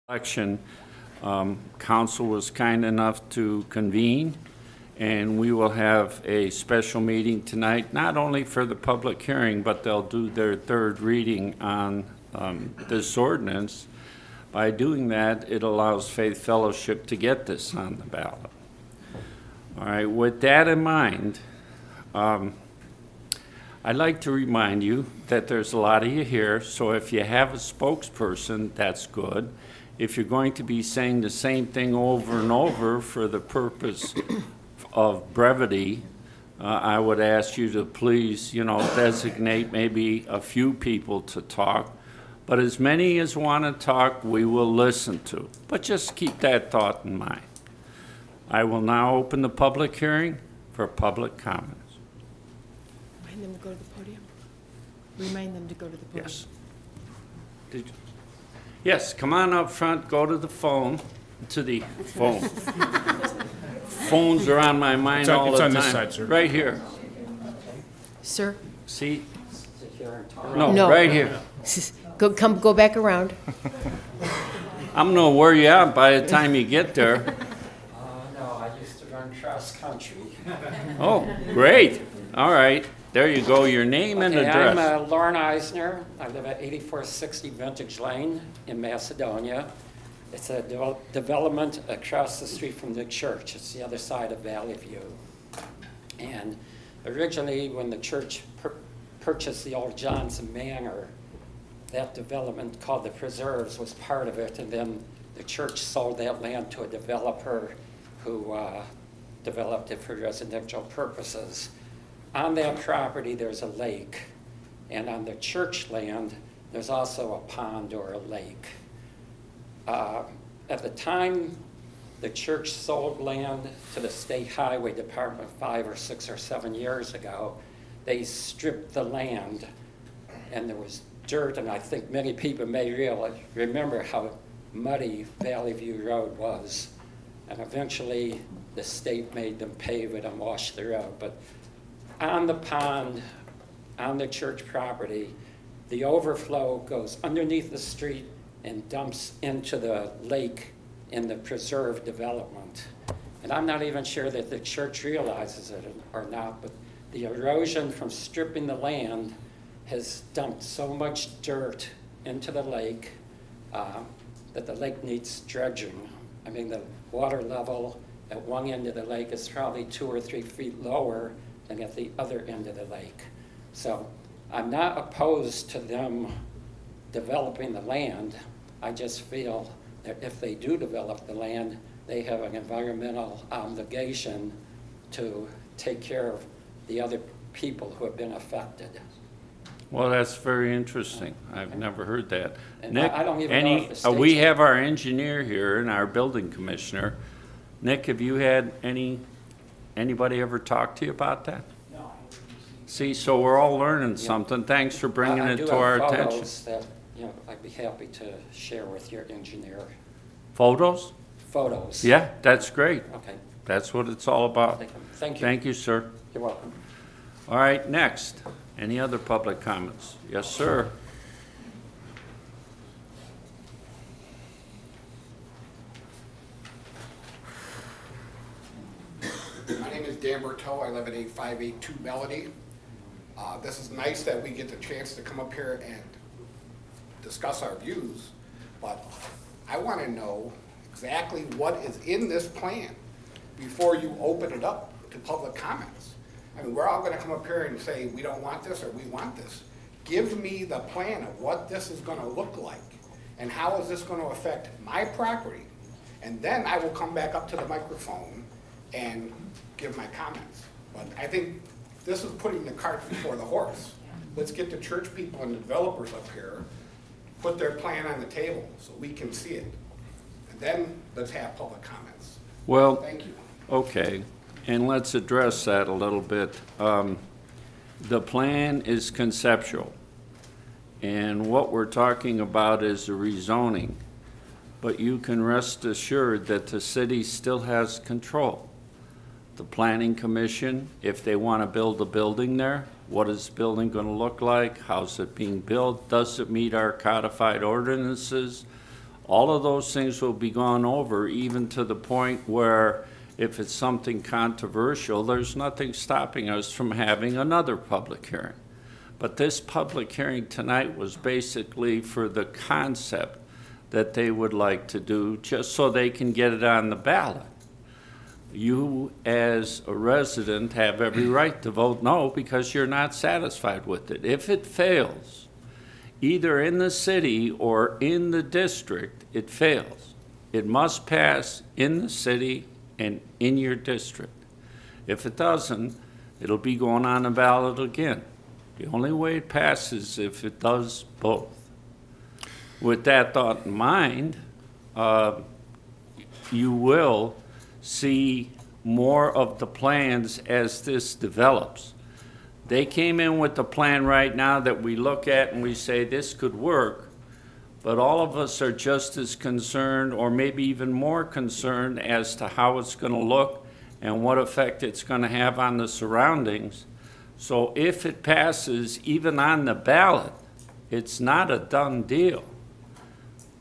election, council was kind enough to convene, and we will have a special meeting tonight, not only for the public hearing, but they'll do their third reading on this ordinance. By doing that, it allows Faith Fellowship to get this on the ballot. All right, with that in mind, I'd like to remind you that there's a lot of you here, so if you have a spokesperson, that's good. If you're going to be saying the same thing over and over for the purpose of brevity, I would ask you to please, designate maybe a few people to talk. But as many as want to talk, we will listen to. But just keep that thought in mind. I will now open the public hearing for public comments. Remind them to go to the podium. Remind them to go to the podium. Yes. Yes, come on up front, go to the phone, Phones are on my mind all the time. It's on this side, sir. Right here. Sir? See? No. Right here. Go back around. I'm gonna wear you out by the time you get there. No, I used to run cross country. Oh, great. All right. There you go, your name and address. I'm Lauren Eisner. I live at 8460 Vintage Lane in Macedonia. It's a development across the street from the church. It's the other side of Valley View. And originally, when the church purchased the old Johnson Manor, that development called the Preserves was part of it, and then the church sold that land to a developer who developed it for residential purposes. On that property, there's a lake, and on the church land, there's also a pond or a lake. At the time the church sold land to the State Highway Department 5 or 6 or 7 years ago, they stripped the land, and there was dirt, and I think many people may remember how muddy Valley View Road was. And eventually, the state made them pave it and wash the road. But on the pond, on the church property, the overflow goes underneath the street and dumps into the lake in the preserve development. And I'm not even sure that the church realizes it or not, but the erosion from stripping the land has dumped so much dirt into the lake that the lake needs dredging. I mean, the water level at one end of the lake is probably 2 or 3 feet lower than at the other end of the lake. So I'm not opposed to them developing the land. I just feel that if they do develop the land, they have an environmental obligation to take care of the other people who have been affected. Well, that's very interesting. I've never heard that. And Nick, I don't even know if the state's we have our engineer here and our building commissioner. Nick, have you had anybody ever talk to you about that? No. See, so we're all learning something. Thanks for bringing it to our attention. That, I'd be happy to share with your engineer. Photos? Photos. Yeah, that's great. Okay. That's what it's all about. Thank you. Thank you, sir. You're welcome. All right, next. Any other public comments? Yes, sir. My name is Dan Berteau. I live at 8582 Melody. This is nice that we get the chance to come up here and discuss our views, but I want to know exactly what is in this plan before you open it up to public comments. I mean, we're all going to come up here and say we don't want this or we want this. Give me the plan of what this is going to look like and how is this going to affect my property, and then I will come back up to the microphone and give my comments. But I think this is putting the cart before the horse. Let's get the church people and the developers up here, put their plan on the table so we can see it. And then let's have public comments. Well, thank you. Okay, and let's address that a little bit. The plan is conceptual, and what we're talking about is a rezoning. But you can rest assured that the city still has control. The Planning Commission, if they want to build a building there, what is the building going to look like? How's it being built? Does it meet our codified ordinances? All of those things will be gone over, even to the point where if it's something controversial, there's nothing stopping us from having another public hearing. But this public hearing tonight was basically for the concept that they would like to do, just so they can get it on the ballot. You, as a resident, have every right to vote no because you're not satisfied with it. If it fails, either in the city or in the district, it fails. It must pass in the city and in your district. If it doesn't, it'll be going on the ballot again. The only way it passes is if it does both. With that thought in mind, you will see more of the plans as this develops. They came in with the plan right now that we look at and we say this could work, but all of us are just as concerned, or maybe even more concerned, as to how it's going to look and what effect it's going to have on the surroundings. So if it passes, even on the ballot, it's not a done deal.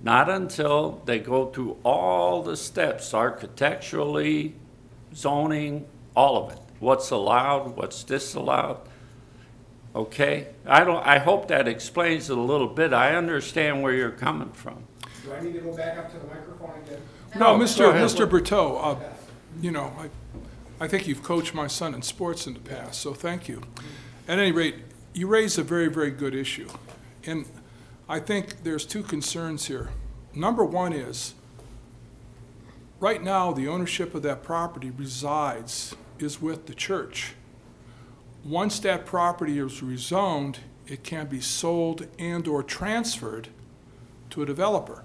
Not until they go through all the steps, architecturally, zoning, all of it. What's allowed, what's disallowed. Okay? I hope that explains it a little bit. I understand where you're coming from. Do I need to go back up to the microphone again? No, go Mr. ahead. Mr. Berteau, you know, I think you've coached my son in sports in the past, so thank you. At any rate, you raise a very, very good issue. And I think there's two concerns here. Number one is, right now, the ownership of that property is with the church. Once that property is rezoned, it can be sold and/or transferred to a developer.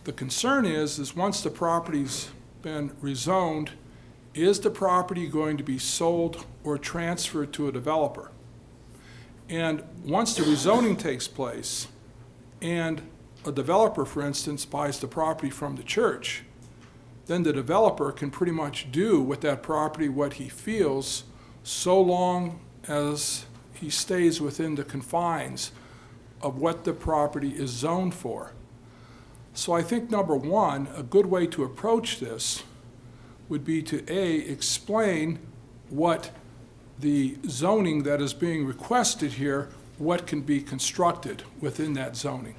The concern is once the property's been rezoned, is the property going to be sold or transferred to a developer? And once the rezoning takes place and a developer, for instance, buys the property from the church, then the developer can pretty much do with that property what he feels, so long as he stays within the confines of what the property is zoned for. So I think, number one, a good way to approach this would be to, A, explain what the zoning that is being requested here, what can be constructed within that zoning.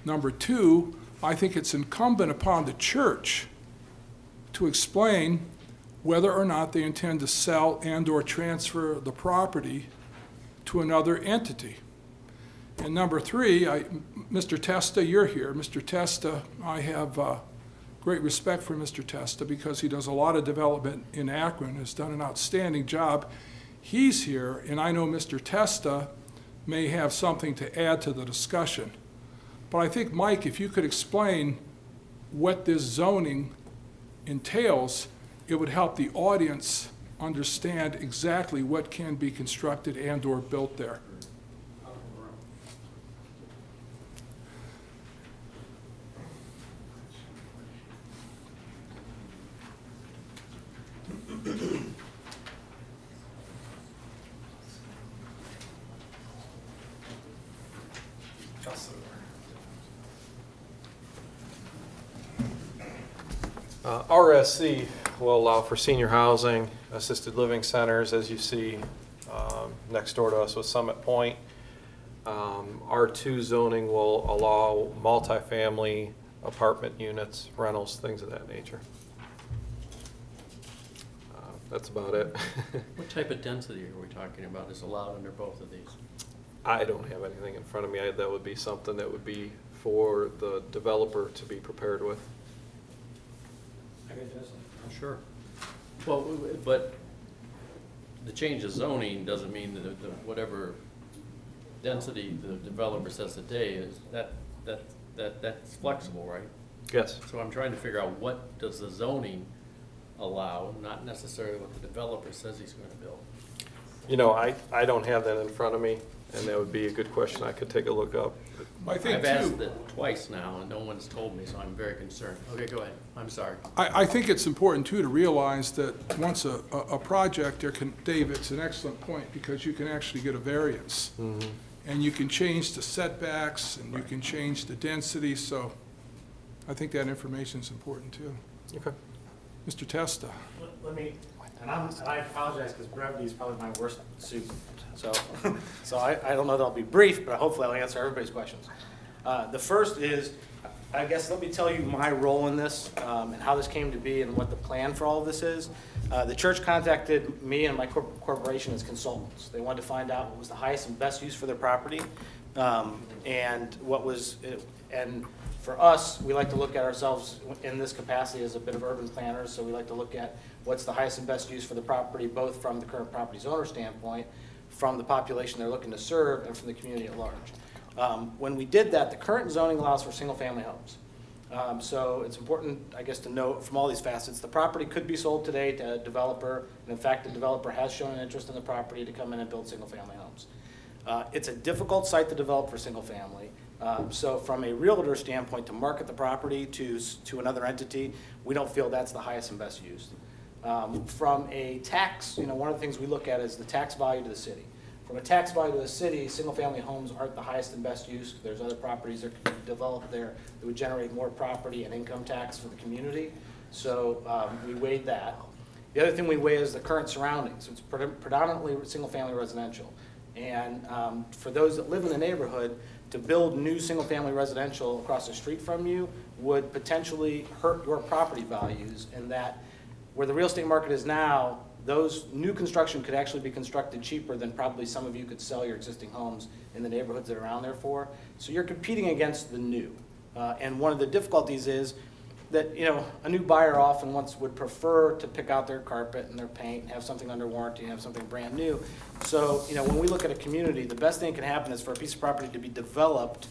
Number two, I think it's incumbent upon the church to explain whether or not they intend to sell and/or transfer the property to another entity. And number three, Mr. Testa, you're here. Mr. Testa, I have great respect for Mr. Testa because he does a lot of development in Akron, has done an outstanding job. He's here, and I know Mr. Testa may have something to add to the discussion. But I think, Mike, if you could explain what this zoning entails, it would help the audience understand exactly what can be constructed and/or built there. RSC will allow for senior housing, assisted living centers, as you see next door to us with Summit Point. R2 zoning will allow multifamily apartment units, rentals, things of that nature. That's about it. What type of density are we talking about is allowed under both of these? I don't have anything in front of me. That would be something that would be for the developer to be prepared with. Sure. Well, but the change of zoning doesn't mean that whatever density the developer says today is that's flexible, right? Yes. So I'm trying to figure out what does the zoning allow, not necessarily what the developer says he's going to build. You know, I don't have that in front of me, and that would be a good question I could take a look up. I think I've asked it twice now, and no one's told me, so I'm very concerned. Okay, go ahead. I'm sorry. I think it's important, too, to realize that once a project, Dave, it's an excellent point, because you can actually get a variance. Mm-hmm. and you can change the setbacks, and you can change the density, so I think that information is important too. Okay. Mr. Testa. Let me, and I apologize because brevity is probably my worst suit. So, I don't know that I'll be brief, but hopefully I'll answer everybody's questions. The first is, I guess let me tell you my role in this and how this came to be and what the plan for all of this is. The church contacted me and my corporation as consultants. They wanted to find out what was the highest and best use for their property, and for us, we like to look at ourselves in this capacity as a bit of urban planners, so we like to look at what's the highest and best use for the property, both from the current property's owner standpoint, from the population they're looking to serve, and from the community at large. When we did that, the current zoning allows for single-family homes. So it's important, I guess, to note from all these facets, the property could be sold today to a developer, and in fact, the developer has shown an interest in the property to come in and build single-family homes. It's a difficult site to develop for single-family. So from a realtor standpoint, to market the property to another entity, we don't feel that's the highest and best use. From a tax, one of the things we look at is the tax value to the city. From a tax value to the city, single-family homes aren't the highest and best use. There's other properties that could be developed there that would generate more property and income tax for the community. So we weighed that. The other thing we weigh is the current surroundings. It's predominantly single-family residential. And for those that live in the neighborhood, to build new single-family residential across the street from you would potentially hurt your property values, in that where the real estate market is now, those new construction could actually be constructed cheaper than probably some of you could sell your existing homes in the neighborhoods that are around there for. So you're competing against the new. And one of the difficulties is that, a new buyer often would prefer to pick out their carpet and their paint and have something under warranty and have something brand new. So, when we look at a community, the best thing that can happen is for a piece of property to be developed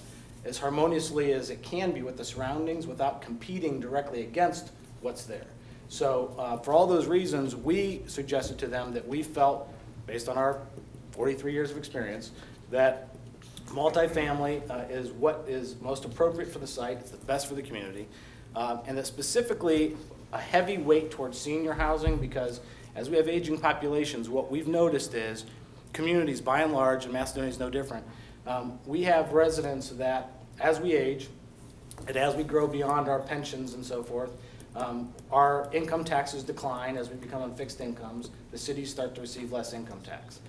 as harmoniously as it can be with the surroundings without competing directly against what's there. So for all those reasons, we suggested to them that we felt, based on our 43 years of experience, that multifamily is what is most appropriate for the site, it's the best for the community, and that specifically a heavy weight towards senior housing, because as we have aging populations, what we've noticed is communities, by and large, and Macedonia is no different, we have residents that, as we age, and as we grow beyond our pensions and so forth, our income taxes decline as we become on fixed incomes. The cities start to receive less income tax.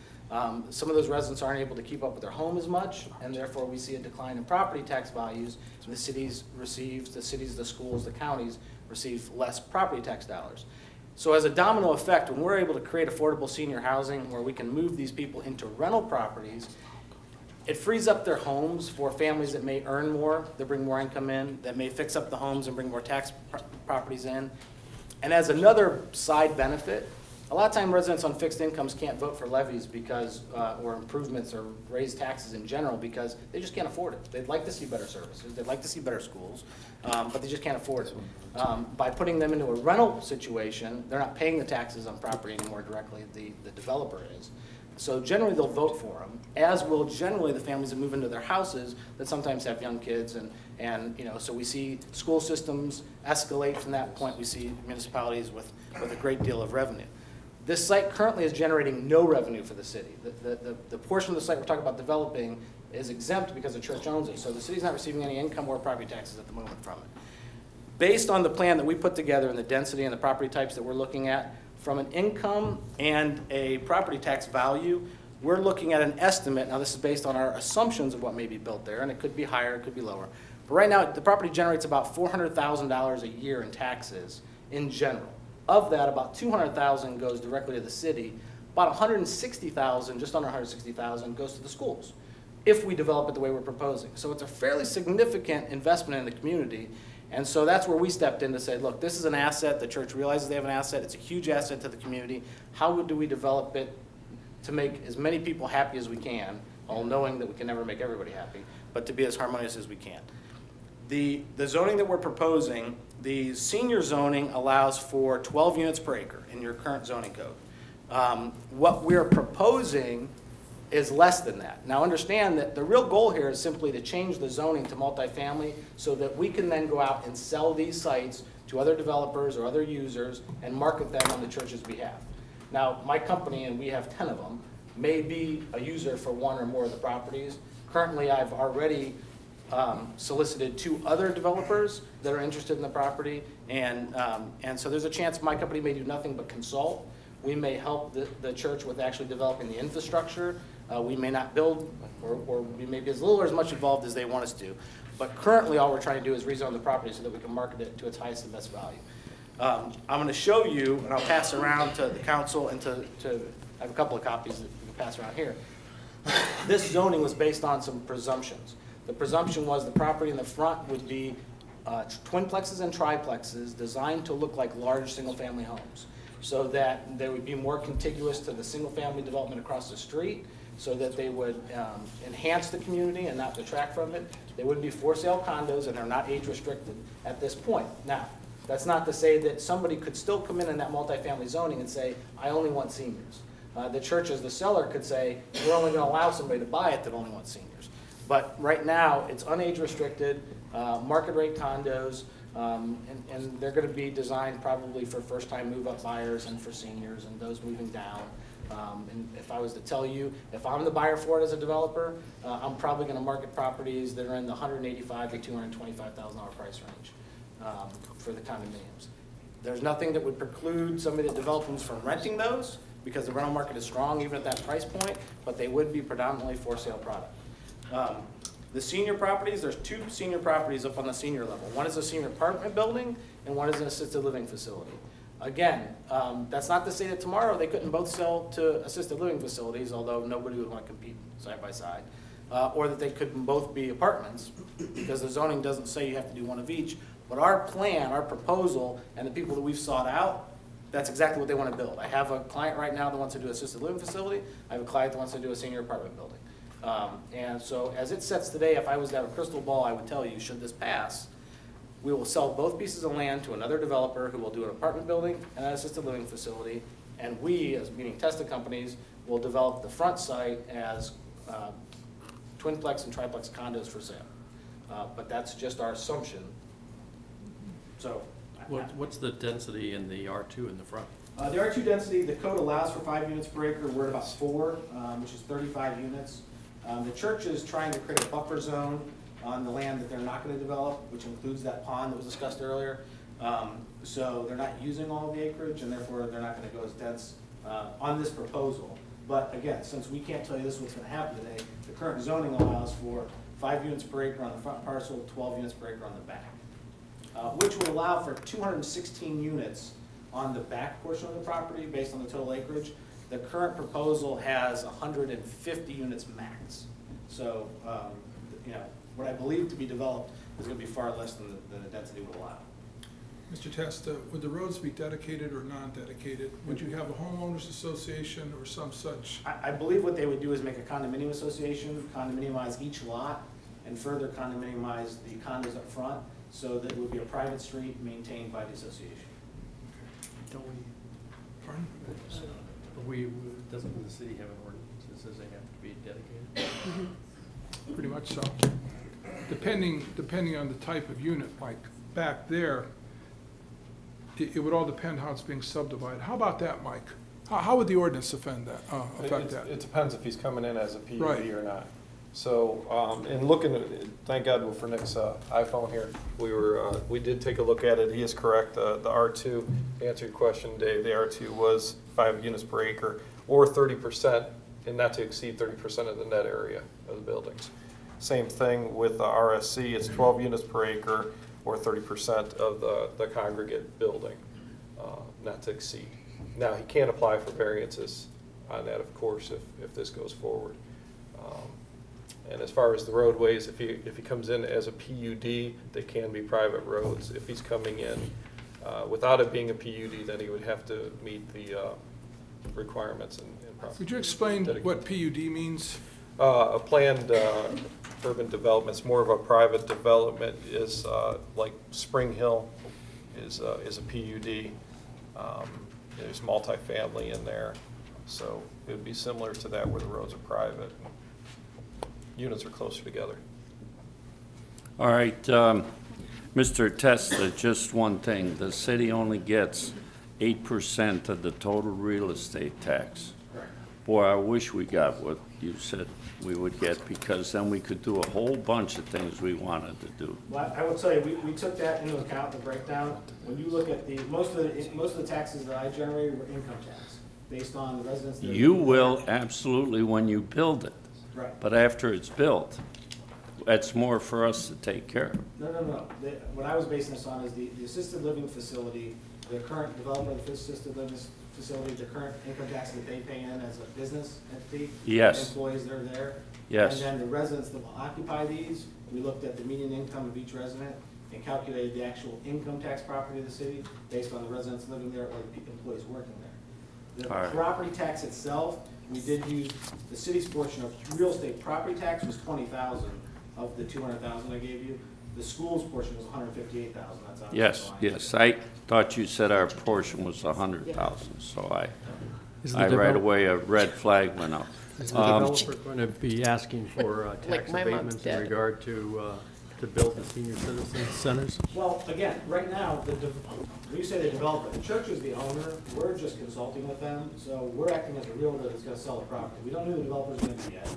Some of those residents aren't able to keep up with their home as much, and therefore we see a decline in property tax values. The cities, the schools, the counties receive less property tax dollars. So as a domino effect, when we're able to create affordable senior housing where we can move these people into rental properties, it frees up their homes for families that may earn more, that bring more income in, that may fix up the homes and bring more tax properties in. And as another side benefit, a lot of time residents on fixed incomes can't vote for levies because, or improvements or raise taxes in general because they just can't afford it. They'd like to see better services, they'd like to see better schools, but they just can't afford it. By putting them into a rental situation, they're not paying the taxes on property anymore directly, the developer is. So generally they'll vote for them, as will generally the families that move into their houses that sometimes have young kids, and so we see school systems escalate from that point. We see municipalities with a great deal of revenue. This site currently is generating no revenue for the city. The portion of the site we're talking about developing is exempt because the church owns it, so the city's not receiving any income or property taxes at the moment from it. Based on the plan that we put together and the density and the property types that we're looking at, from an income and a property tax value, we're looking at an estimate. Now this is based on our assumptions of what may be built there, and it could be higher, it could be lower. But right now, the property generates about $400,000 a year in taxes in general. Of that, about $200,000 goes directly to the city. About $160,000, just under $160,000, goes to the schools, if we develop it the way we're proposing. So it's a fairly significant investment in the community. And so that's where we stepped in to say, look, this is an asset. The church realizes they have an asset. It's a huge asset to the community. How do we develop it to make as many people happy as we can, all knowing that we can never make everybody happy, but to be as harmonious as we can? The zoning that we're proposing, the senior zoning allows for 12 units per acre in your current zoning code. What we're proposing is less than that. Now understand that the real goal here is simply to change the zoning to multifamily so that we can then go out and sell these sites to other developers or other users and market them on the church's behalf. Now my company, and we have 10 of them, may be a user for one or more of the properties, Currently, I've already solicited 2 other developers that are interested in the property, and so there's a chance my company may do nothing but consult. We may help the church with actually developing the infrastructure. We may not build, or we may be as little or as much involved as they want us to. But currently, all we're trying to do is rezone the property so that we can market it to its highest and best value. I'm going to show you, and I'll pass around to the council and to I have a couple of copies that we can pass around here. This zoning was based on some presumptions. The presumption was the property in the front would be twinplexes and triplexes designed to look like large single-family homes, so that they would be more contiguous to the single-family development across the street, so that they would enhance the community and not detract from it. They would be for-sale condos, and they're not age-restricted at this point. Now, that's not to say that somebody could still come in that multifamily zoning and say, I only want seniors. The church, as the seller, could say, we're only going to allow somebody to buy it that only wants seniors. But right now, it's unage-restricted, market-rate condos, and they're going to be designed probably for first-time move-up buyers and for seniors and those moving down. And if I was to tell you, if I'm the buyer for it as a developer, I'm probably going to market properties that are in the $185,000 to $225,000 price range for the condominiums. There's nothing that would preclude somebody that develops from renting those, because the rental market is strong even at that price point, but they would be predominantly for sale product. The senior properties, there's 2 senior properties up on the senior level. One is a senior apartment building, and one is an assisted living facility. Again, that's not to say that tomorrow they couldn't both sell to assisted living facilities, although nobody would want to compete side by side, or that they couldn't both be apartments, because the zoning doesn't say you have to do one of each. But our plan, our proposal, and the people that we've sought out, that's exactly what they want to build. I have a client right now that wants to do an assisted living facility. I have a client that wants to do a senior apartment building. And so as it sets today, if I was to have a crystal ball, I would tell you, should this pass, we will sell both pieces of land to another developer who will do an apartment building and an assisted living facility. And we, as meaning Testa companies, will develop the front site as twinplex and triplex condos for sale. But that's just our assumption. So. What's the density in the R2 in the front? The R2 density, the code allows for 5 units per acre. We're at about 4, which is 35 units. The church is trying to create a buffer zone on the land that they're not going to develop, which includes that pond that was discussed earlier. So they're not using all of the acreage, and therefore they're not going to go as dense on this proposal. But again, since we can't tell you this is what's going to happen today, the current zoning allows for 5 units per acre on the front parcel, 12 units per acre on the back. Which would allow for 216 units on the back portion of the property based on the total acreage. The current proposal has 150 units max. So, you know, what I believe to be developed is going to be far less than the density would allow. Mr. Testa, would the roads be dedicated or non-dedicated? Would you have a homeowners association or some such? I believe what they would do is make a condominium association, condominiumize each lot, and further condominiumize the condos up front, so that it would be a private street maintained by the association. Don't we, Pardon? doesn't the city have an ordinance that says they have to be dedicated? Pretty much so. Depending on the type of unit, like back there, it would all depend how it's being subdivided. How about that, Mike? How would the ordinance affect that? It depends if he's coming in as a PUD Right. or not. So, in looking at, thank God for Nick's iPhone here, we did take a look at it. He is correct. The R2, to answer your question, Dave, the R2 was 5 units per acre, or 30%, and not to exceed 30% of the net area of the buildings. Same thing with the RSC. It's 12 units per acre, or 30% of the congregate building, not to exceed. Now, he can apply for variances on that, of course, if this goes forward. And as far as the roadways, if he comes in as a PUD, they can be private roads. If he's coming in without it being a PUD, then he would have to meet the requirements and Could you explain what PUD means? A planned urban development. It's more of a private development. Is like Spring Hill is a PUD. There's multifamily in there, so it would be similar to that where the roads are private. Units are closer together. All right, Mr. Testa, just one thing. The city only gets 8% of the total real estate tax. Correct. Boy, I wish we got what you said we would get, because then we could do a whole bunch of things we wanted to do. Well, I will tell you, we took that into account, the breakdown. When you look at most of the taxes that I generated were income tax, based on the residents. You will, absolutely, when you build it. Right. But after it's built, that's more for us to take care of. No. What I was basing this on is the assisted living facility, the current development of the assisted living facility, the current income tax that they pay in as a business entity. Yes. Employees that are there. Yes. And then the residents that will occupy these, we looked at the median income of each resident and calculated the actual income tax property of the city based on the residents living there or the employees working there. The All right. property tax itself, we did use, the city's portion of real estate property tax was 20,000 of the 200,000 I gave you. The school's portion was 158,000. That's on the Yes, line. yes, I thought you said our portion was 100,000, so Is the I right develop- away, a red flag went up. Is the developer going to be asking for Like tax my mom's abatements in dad. regard to build the senior citizen centers? Well, again, right now, when you say the developer, the church is the owner, we're just consulting with them, so we're acting as a realtor that's gonna sell the property. We don't know who the developer's gonna be yet.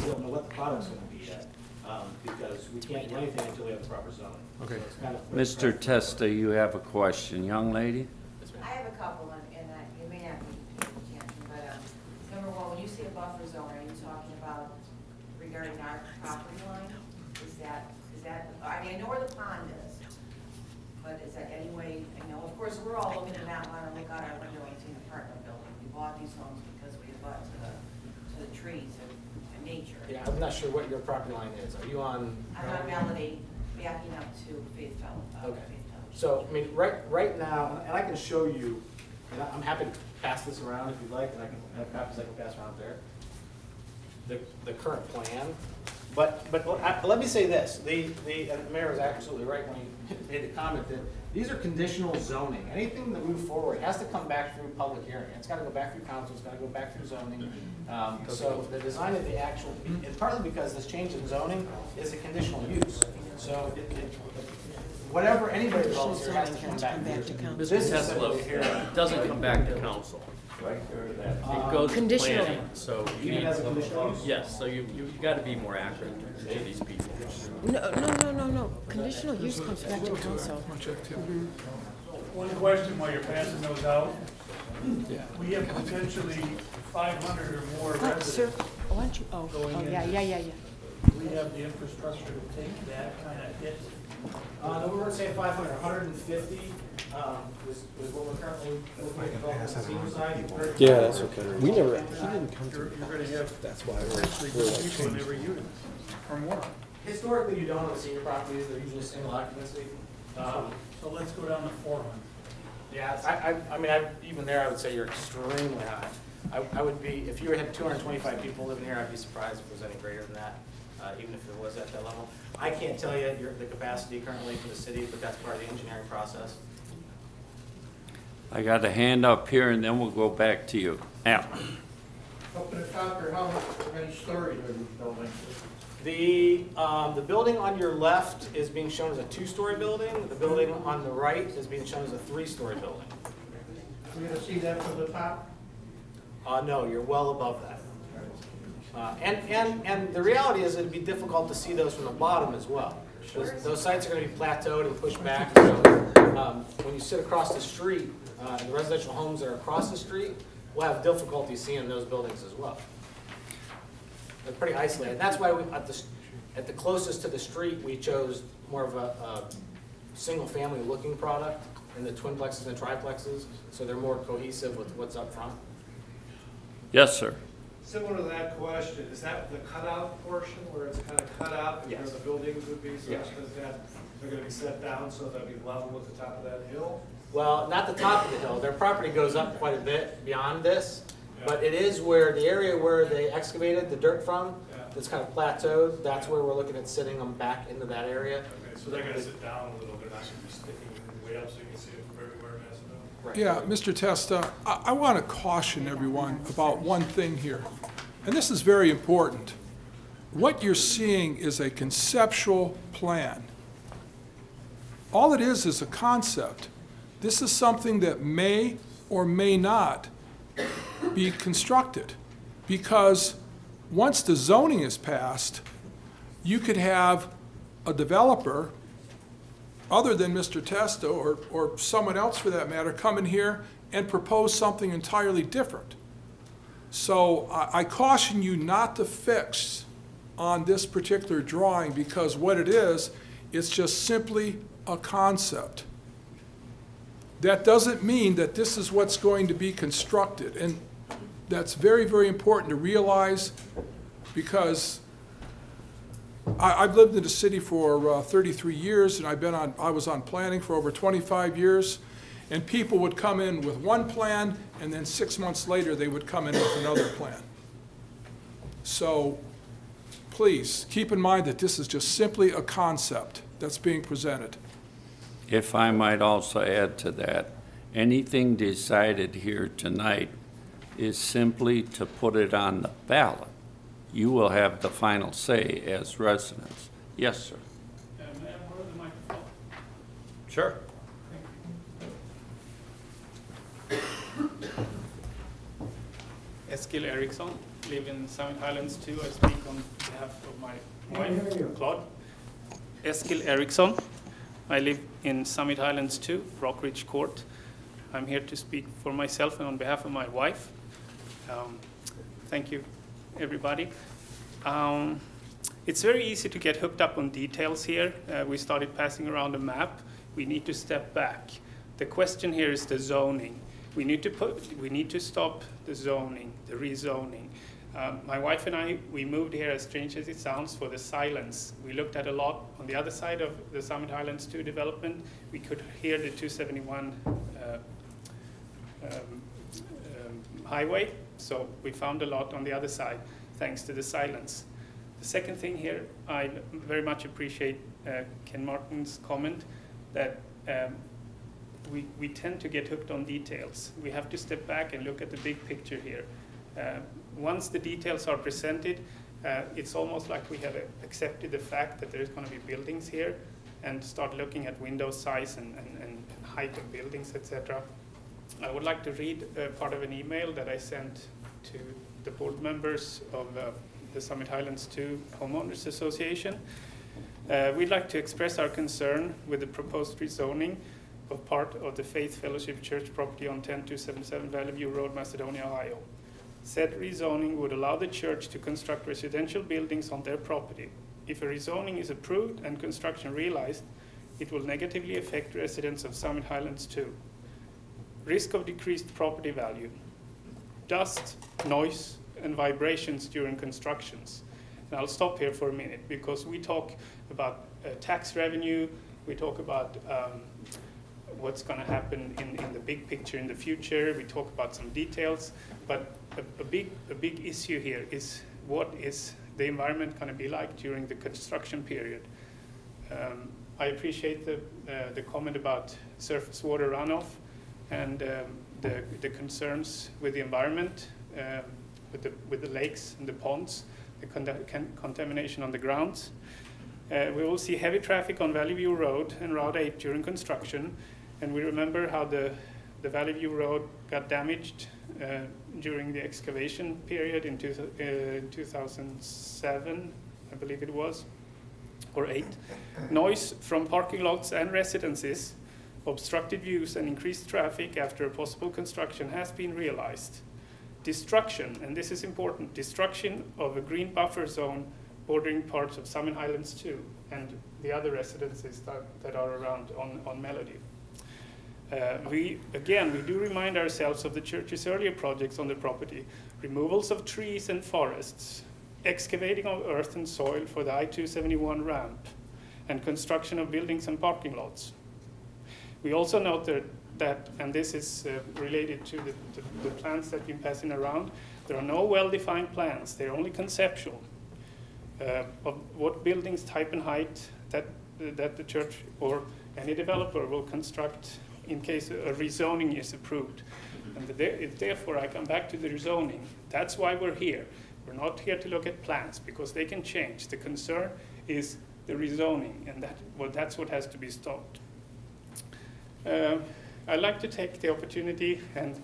We don't know what the product's gonna be yet, because we can't do anything until we have the proper zoning. Okay. So it's kind of- Mr. Testa, you have a question. Young lady? I have a couple, and you may not be paying attention, but, number one, when you say a buffer zone, are you talking about regarding our property line? Is that, I mean, I know where the pond is, but is that any way, I know, of course, we're all looking at that one, and look out our window and see an apartment building. We bought these homes because we bought to the trees and nature. Yeah, I'm not sure what your property line is. Are you on? I'm not validating, backing up to Faith Town. Okay. So, I mean, right now, and I can show you, and I'm happy to pass this around if you'd like, and I can have copies I can pass around there. The current plan, but let me say this, and the mayor was absolutely right when he made the comment that these are conditional zoning. Anything that moves forward has to come back through public hearing. It's gotta go back through council, it's gotta go back through zoning. So the design of the actual, and partly because this change in zoning is a conditional use. So whatever anybody develops here has to come back to here. council. This Mr. is Tesla, simply here. it doesn't come back to council. It goes to Conditional. planning, so you Even need, as a conditional use? yes, so you gotta be more accurate to these people. No. Conditional use comes back to council. Much activity. One question while you're passing those out. We have potentially 500 or more Oh, sir, residents. why don't you, yeah. We have the infrastructure to take that kind of hit. No, we weren't saying 500, 150 was what we're currently looking at developing on the senior side. Yeah, that's okay. We never, he didn't come You're to. going to have That's why potentially good people in every unit, or more. Historically, you don't on the senior properties, they're usually single occupancy. So let's go down to 400. Yeah, I mean, even there, I would say you're extremely high. I would be, if you had 225 people living here, I'd be surprised if it was any greater than that, even if it was at that level. I can't tell you the capacity currently for the city, but that's part of the engineering process. I got a hand up here, and then we'll go back to you. Al? Up in the top there, how many stories are these buildings? The building on your left is being shown as a 2-story building. The building on the right is being shown as a 3-story building. We're going to see that from the top? No, you're well above that. And the reality is it'd be difficult to see those from the bottom as well. Those sites are going to be plateaued and pushed back. So when you sit across the street, the residential homes that are across the street, we'll have difficulty seeing those buildings as well. They're pretty isolated. That's why at the closest to the street, we chose more of a single-family looking product in the twinplexes and triplexes, so they're more cohesive with what's up front. Yes, sir. Similar to that question, is that the cutout portion where it's kind of cut out and where Yes. the buildings would be, so Yes. that they're going to be set down so they'll be level with the top of that hill? Well, not the top of the hill. Their property goes up quite a bit beyond this, but it is where the area where they excavated the dirt from, that's kind of plateaued, that's where we're looking at sitting them back into that area. Okay, so they're going to sit down a little bit, not going to be sticking way up so you can see it from everywhere in Macedonia? Right. Yeah, Mr. Testa, I want to caution everyone about one thing here, and this is very important. What you're seeing is a conceptual plan. All it is a concept. This is something that may or may not be constructed. because once the zoning is passed, you could have a developer, other than Mr. Testo or someone else for that matter, come in here and propose something entirely different. So I caution you not to fix on this particular drawing, because what it is, it's just simply a concept. That doesn't mean that this is what's going to be constructed, and that's very, very important to realize, because I've lived in the city for 33 years, and I was on planning for over 25 years, and people would come in with one plan, and then 6 months later they would come in with another plan. So please keep in mind that this is just simply a concept that's being presented. If I might also add to that, anything decided here tonight is simply to put it on the ballot. You will have the final say as residents. Yes, sir. May I borrow the microphone? Sure. Eskil Eriksson, live in Summit Highlands 2. I speak on behalf of my wife, Claude. Eskil Eriksson. I live in Summit Highlands 2, Rockridge Court. I'm here to speak for myself and on behalf of my wife. Thank you, everybody. It's very easy to get hooked up on details here. We started passing around a map. We need to step back. The question here is the zoning. We need to stop the zoning, the rezoning. My wife and I, we moved here, as strange as it sounds, for the silence. We looked at a lot on the other side of the Summit Highlands 2 development. We could hear the 271 highway, so we found a lot on the other side, thanks to the silence. The second thing here, I very much appreciate Ken Martin's comment that we tend to get hooked on details. We have to step back and look at the big picture here. Once the details are presented, it's almost like we have accepted the fact that there's going to be buildings here and start looking at window size and height of buildings, etc. I would like to read part of an email that I sent to the board members of the Summit Highlands 2 Homeowners Association. We'd like to express our concern with the proposed rezoning of part of the Faith Fellowship Church property on 10277 Valley View Road, Macedonia, Ohio. Said rezoning would allow the church to construct residential buildings on their property. If a rezoning is approved and construction realized, it will negatively affect residents of Summit Highlands 2. Risk of decreased property value, dust, noise, and vibrations during constructions. And I'll stop here for a minute because we talk about tax revenue, we talk about what's going to happen in the big picture in the future, we talk about some details, but a big issue here is what is the environment going to be like during the construction period. I appreciate the comment about surface water runoff and the concerns with the environment, with the lakes and the ponds, the contamination on the grounds. We will see heavy traffic on Valley View Road and Route 8 during construction, and we remember how the Valley View Road got damaged during the excavation period in 2007, I believe it was, or 8. Noise from parking lots and residences, obstructed views and increased traffic after a possible construction has been realized. Destruction, and this is important, destruction of a green buffer zone bordering parts of Summit Highlands 2 and the other residences that are around on Melody. We do remind ourselves of the church's earlier projects on the property, removals of trees and forests, excavating of earth and soil for the I-271 ramp, and construction of buildings and parking lots. We also note that, and this is related to the plans that have been passing around, there are no well-defined plans, they're only conceptual of what buildings, type and height that the church or any developer will construct in case a rezoning is approved. And therefore, I come back to the rezoning. That's why we're here. We're not here to look at plans because they can change. The concern is the rezoning, and that's what has to be stopped. I'd like to take the opportunity and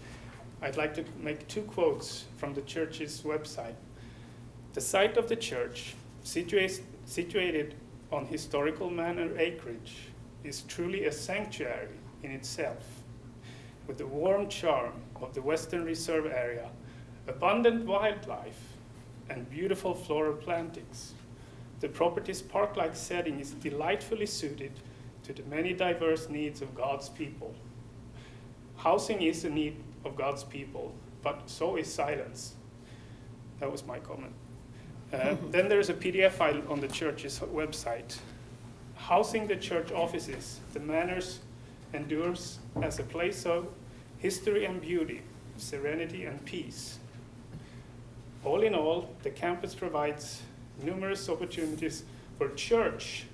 I'd like to make 2 quotes from the church's website. The site of the church, situated on historical manor acreage, is truly a sanctuary in itself, with the warm charm of the Western Reserve area, abundant wildlife, and beautiful floral plantings. The property's park-like setting is delightfully suited to the many diverse needs of God's people. Housing is a need of God's people, but so is silence. That was my comment. Then there's a PDF file on the church's website. Housing the church offices, the manors endures as a place of history and beauty, serenity and peace. All in all, the campus provides numerous opportunities for church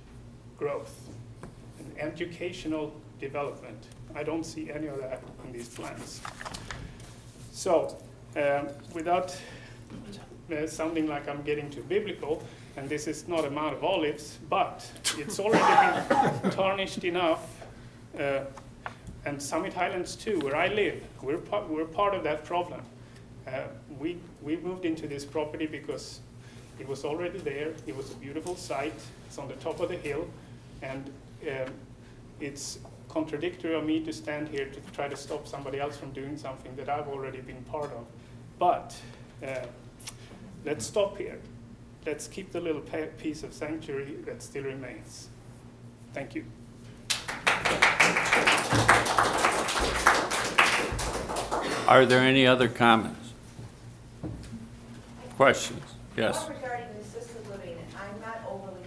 growth and educational development. I don't see any of that in these plans. So, without sounding like I'm getting too biblical, and this is not a Mount of Olives, but it's already been tarnished enough, and Summit Highlands too, where I live, we're part of that problem. We moved into this property because it was already there. It was a beautiful site. It's on the top of the hill, and it's contradictory of me to stand here to try to stop somebody else from doing something that I've already been part of. But let's stop here. Let's keep the little piece of sanctuary that still remains. Thank you. Are there any other comments? Questions? Yes. Regarding the assisted living, I'm not overly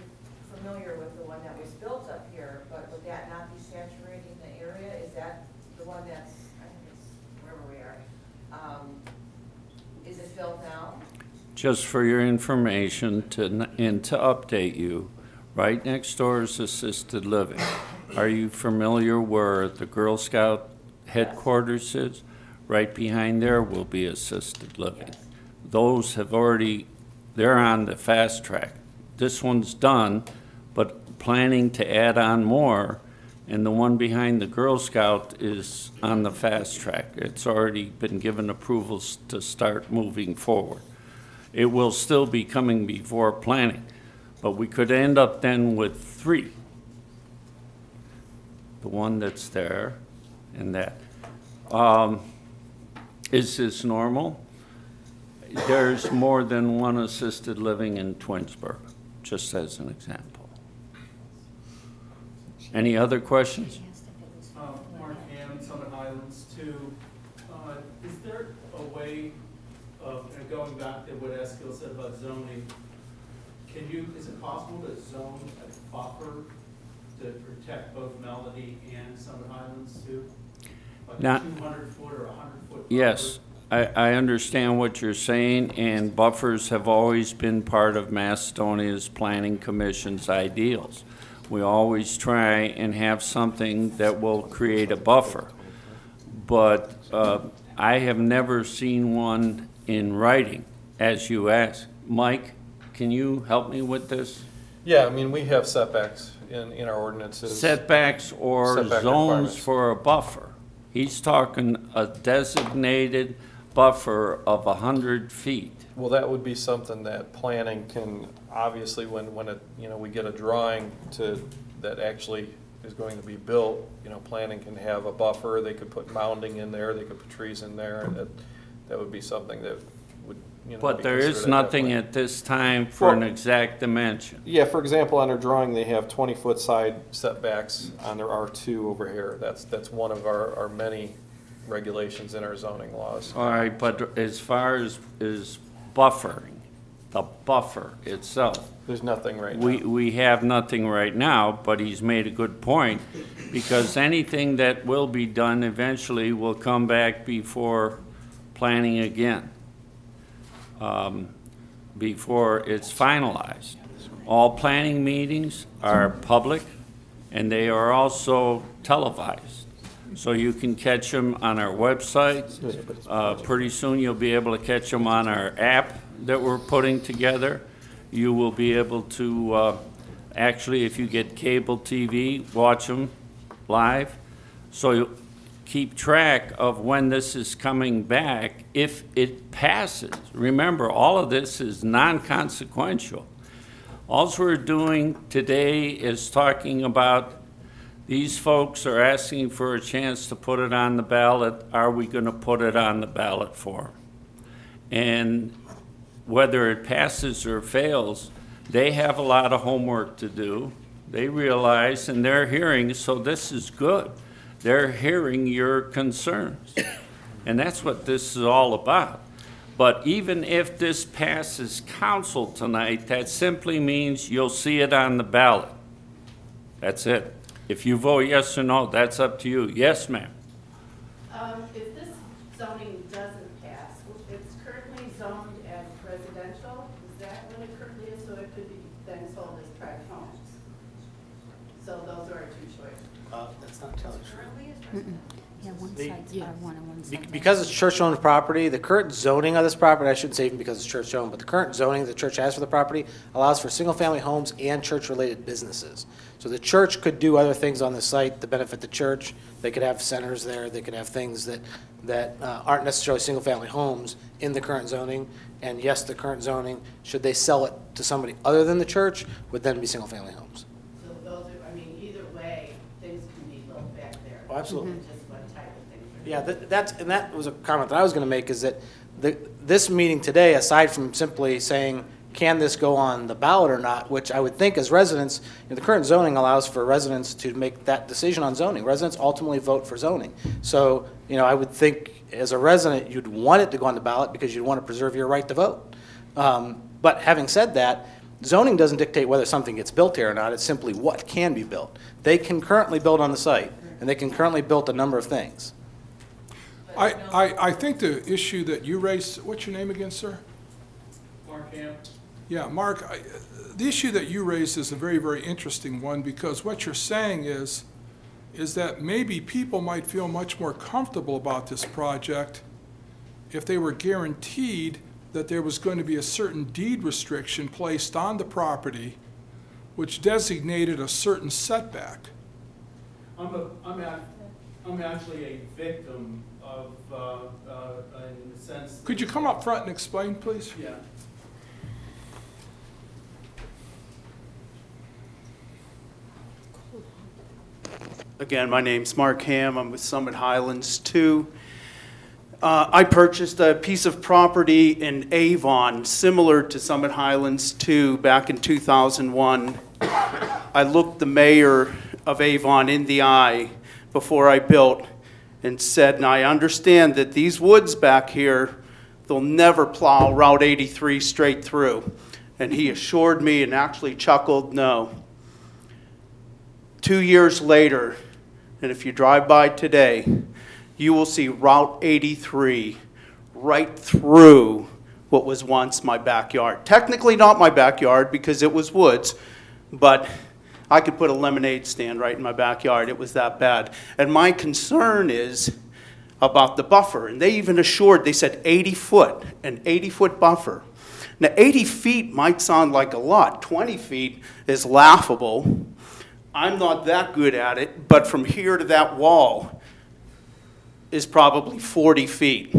familiar with the one that was built up here, but would that not be saturating the area? Is that the one that's, I think it's wherever we are, is it filled now? Just for your information and to update you, right next door is assisted living. Are you familiar where the Girl Scout headquarters is? Right behind there will be assisted living. Yes. Those have already, they're on the fast track. This one's done, but planning to add on more, and the one behind the Girl Scout is on the fast track. It's already been given approvals to start moving forward. It will still be coming before planning, but we could end up then with 3. The one that's there and that. Is this normal? There's more than one assisted living in Twinsburg, just as an example. Any other questions? Mark Ham, Summit Highlands, too. Is there a way of, and going back to what Eskil said about zoning, is it possible to zone a buffer to protect both Melody and Summit Highlands, too? Like Not, a 200-foot or 100-foot buffer? yes, I understand what you're saying, and buffers have always been part of Macedonia's Planning Commission's ideals. We always try and have something that will create a buffer. But I have never seen one in writing, as you asked. Mike, can you help me with this? Yeah, I mean, we have setbacks in our ordinances. Setbacks or Setback zones requirements. for a buffer. He's talking a designated buffer of 100 feet. Well, that would be something that planning can, obviously, when it, we get a drawing that actually is going to be built, planning can have a buffer, they could put mounding in there, they could put trees in there, and that would be something that would, But be there considered is at that nothing point. at this time for an Well- exact dimension. Yeah, for example, on their drawing, they have 20-foot side setbacks on their R2 over here. That's one of our many regulations in our zoning laws. All right, but as far as buffering, the buffer itself, There's nothing right now. we have nothing right now, but he's made a good point, because anything that will be done eventually will come back before planning again, before it's finalized. All planning meetings are public, and they are also televised. So you can catch them on our website. Pretty soon you'll be able to catch them on our app that we're putting together. You will be able to, actually, if you get cable TV, watch them live. So keep track of when this is coming back if it passes. Remember, all of this is non-consequential. All we're doing today is talking about these folks are asking for a chance to put it on the ballot. Are we going to put it on the ballot for them? And whether it passes or fails, they have a lot of homework to do. They realize, and they're hearing, so this is good. They're hearing your concerns. And that's what this is all about. But even if this passes council tonight, that simply means you'll see it on the ballot. That's it. If you vote yes or no, that's up to you. Yes, ma'am. If this zoning doesn't pass, it's currently zoned as residential, is that what it currently is? So it could be then sold as private homes. So those are our two choices. That's not telling you. Yeah, one The- side's R1 and one side's Because it's church-owned property, the current zoning of this property, I shouldn't say even because it's church-owned, but the current zoning the church has for the property allows for single-family homes and church-related businesses. So the church could do other things on the site to benefit the church. They could have centers there, they could have things that aren't necessarily single-family homes in the current zoning. And yes, the current zoning, should they sell it to somebody other than the church, would then be single-family homes. So those are, I mean, either way, things can be built back there. Oh, absolutely. Just what type of things are. Yeah, that was a comment that I was going to make, is that this meeting today, aside from simply saying, can this go on the ballot or not, which I would think as residents, the current zoning allows for residents to make that decision on zoning. Residents ultimately vote for zoning. So, I would think as a resident, you'd want it to go on the ballot because you'd want to preserve your right to vote. But having said that, zoning doesn't dictate whether something gets built here or not. It's simply what can be built. They can currently build on the site, and they can currently build a number of things. I think the issue that you raised, what's your name again, sir? Mark Ham? Yeah, Mark, the issue that you raised is a very, very interesting one, because what you're saying is that maybe people might feel much more comfortable about this project if they were guaranteed that there was going to be a certain deed restriction placed on the property which designated a certain setback. I'm actually a victim of, in the sense. Could you come up front and explain, please? Yeah. Again, my name's Mark Ham. I'm with Summit Highlands 2. I purchased a piece of property in Avon similar to Summit Highlands 2 back in 2001. I looked the mayor of Avon in the eye before I built and said, and I understand that these woods back here, they'll never plow Route 83 straight through. And he assured me and actually chuckled, no. 2 years later, and if you drive by today, you will see Route 83 right through what was once my backyard. Technically not my backyard because it was woods, but I could put a lemonade stand right in my backyard. It was that bad. And my concern is about the buffer. And they even assured, they said 80 foot, an 80-foot buffer. Now 80 feet might sound like a lot. 20 feet is laughable. I'm not that good at it, but from here to that wall is probably 40 feet.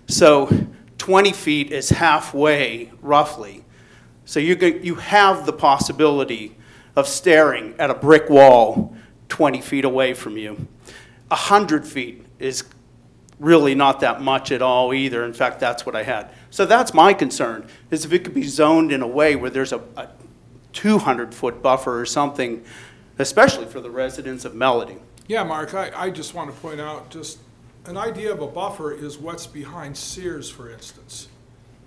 So 20 feet is halfway, roughly. So you have the possibility of staring at a brick wall 20 feet away from you. 100 feet is really not that much at all either. In fact, that's what I had. So that's my concern, is if it could be zoned in a way where there's a 200-foot buffer or something, especially for the residents of Melody. Yeah, Mark, I just want to point out, just an idea of a buffer is what's behind Sears, for instance.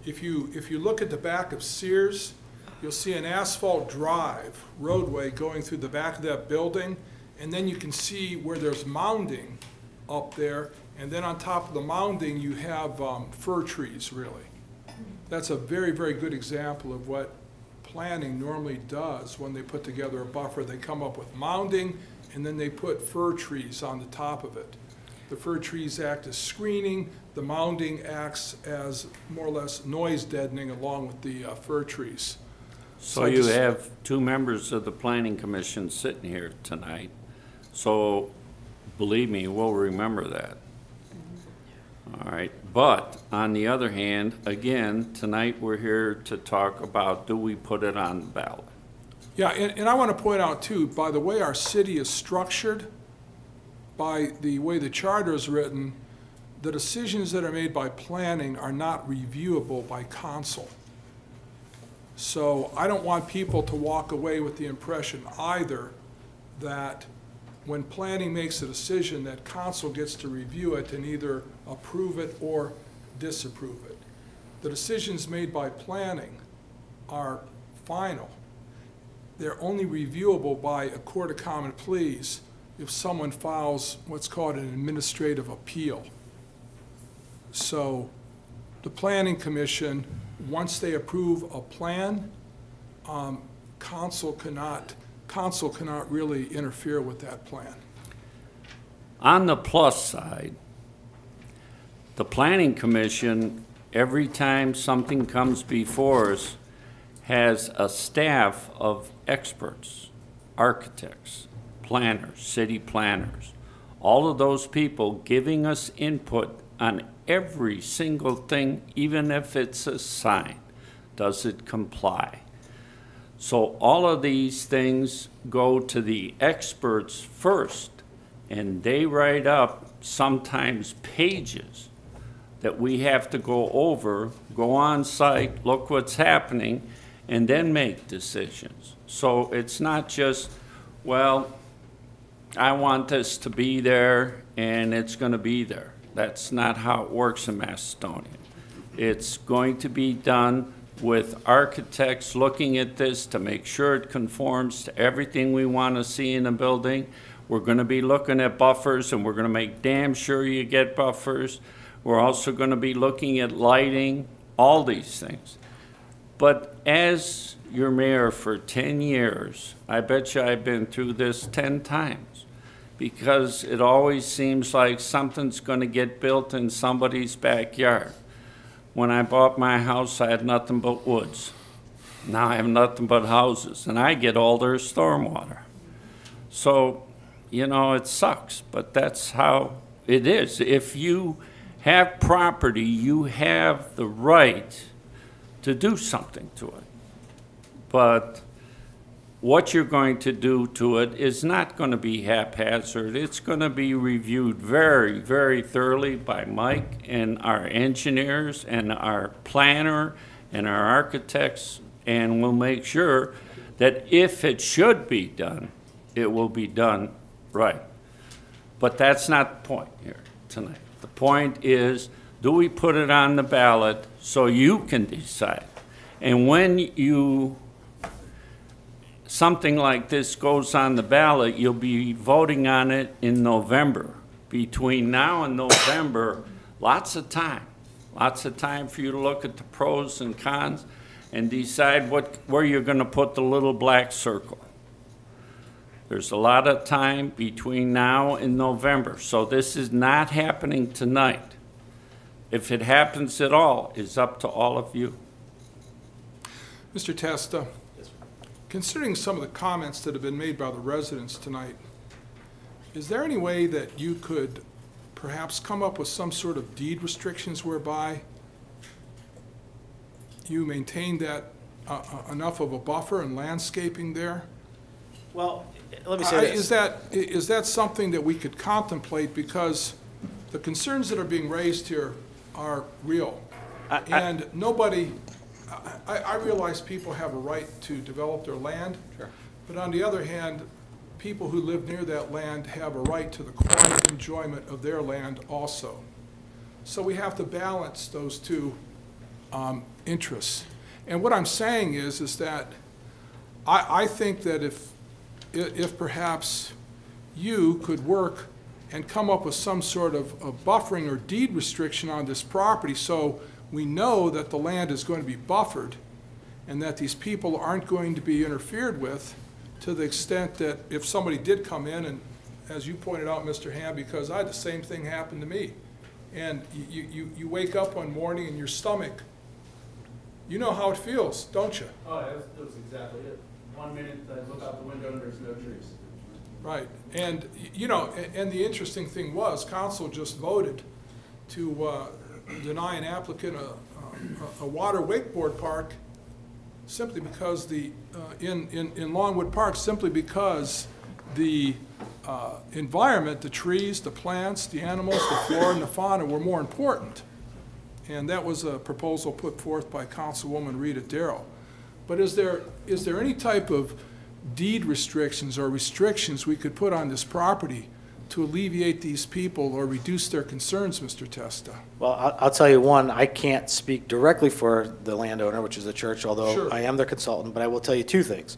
If you look at the back of Sears, you'll see an asphalt drive roadway going through the back of that building, and then you can see where there's mounding up there, and then on top of the mounding you have fir trees, really. That's a very, very good example of what planning normally does when they put together a buffer. They come up with mounding, and then they put fir trees on the top of it. The fir trees act as screening, the mounding acts as more or less noise deadening along with the fir trees. So you have two members of the Planning Commission sitting here tonight. So believe me, we'll remember that. All right, but on the other hand, again, tonight we're here to talk about, do we put it on the ballot? Yeah, and I want to point out too, by the way our city is structured, by the way the charter is written, the decisions that are made by planning are not reviewable by council. So I don't want people to walk away with the impression either that when planning makes a decision that council gets to review it and either approve it or disapprove it. The decisions made by planning are final. They're only reviewable by a court of common pleas if someone files what's called an administrative appeal. So the Planning Commission, once they approve a plan, council cannot really interfere with that plan. On the plus side, the Planning Commission, every time something comes before us, has a staff of experts, architects, planners, city planners, all of those people giving us input on every single thing, even if it's a sign. Does it comply? So all of these things go to the experts first, and they write up sometimes pages that we have to go over, go on site, look what's happening, and then make decisions. So it's not just, well, I want this to be there and it's going to be there. That's not how it works in Macedonia. It's going to be done with architects looking at this to make sure it conforms to everything we want to see in a building. We're going to be looking at buffers, and we're going to make damn sure you get buffers. We're also going to be looking at lighting, all these things. But as your mayor for 10 years, I bet you I've been through this 10 times, because it always seems like something's going to get built in somebody's backyard. When I bought my house, I had nothing but woods. Now I have nothing but houses, and I get all their stormwater. So, you know, it sucks, but that's how it is. If you have property, you have the right to do something to it. But what you're going to do to it is not going to be haphazard. It's going to be reviewed very, very thoroughly by Mike and our engineers and our planner and our architects, and we'll make sure that if it should be done, it will be done right. But that's not the point here tonight. The point is, do we put it on the ballot so you can decide? And when something like this goes on the ballot, you'll be voting on it in November. Between now and November, lots of time for you to look at the pros and cons and decide where you're going to put the little black circle. There's a lot of time between now and November, so this is not happening tonight. If it happens at all, it's up to all of you. Mr. Testa, considering some of the comments that have been made by the residents tonight, is there any way that you could perhaps come up with some sort of deed restrictions whereby you maintain that enough of a buffer and landscaping there? Well, let me say this. Is that something that we could contemplate, because the concerns that are being raised here are real? And nobody, I realize people have a right to develop their land. Sure. But on the other hand, people who live near that land have a right to the quiet enjoyment of their land also. So we have to balance those two interests. And what I'm saying is that I think that if perhaps you could work and come up with some sort of buffering or deed restriction on this property, so we know that the land is going to be buffered and that these people aren't going to be interfered with, to the extent that if somebody did come in, and as you pointed out, Mr. Ham, because I had the same thing happen to me, and you wake up one morning and your stomach, you know how it feels, don't you? Oh, that was exactly it. 1 minute, I look out the window and there's no trees. Right, and, you know, and the interesting thing was, council just voted to deny an applicant a water wakeboard park simply because in Longwood Park, simply because the environment, the trees, the plants, the animals, the flora and the fauna were more important. And that was a proposal put forth by Councilwoman Rita Darrow. But is there any type of deed restrictions or restrictions we could put on this property to alleviate these people or reduce their concerns, Mr. Testa? Well, I'll tell you one, I can't speak directly for the landowner, which is the church, although Sure. I am their consultant, but I will tell you two things.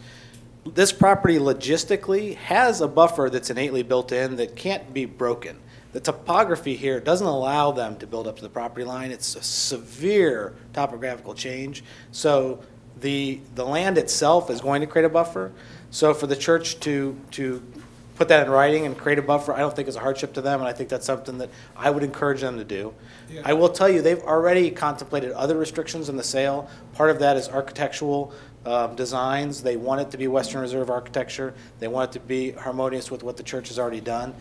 This property logistically has a buffer that's innately built in that can't be broken. The topography here doesn't allow them to build up to the property line. It's a severe topographical change. So the land itself is going to create a buffer. So for the church to put that in writing and create a buffer, I don't think is a hardship to them, and I think that's something that I would encourage them to do. Yeah. I will tell you, they've already contemplated other restrictions in the sale. Part of that is architectural designs. They want it to be Western Reserve architecture. They want it to be harmonious with what the church has already done.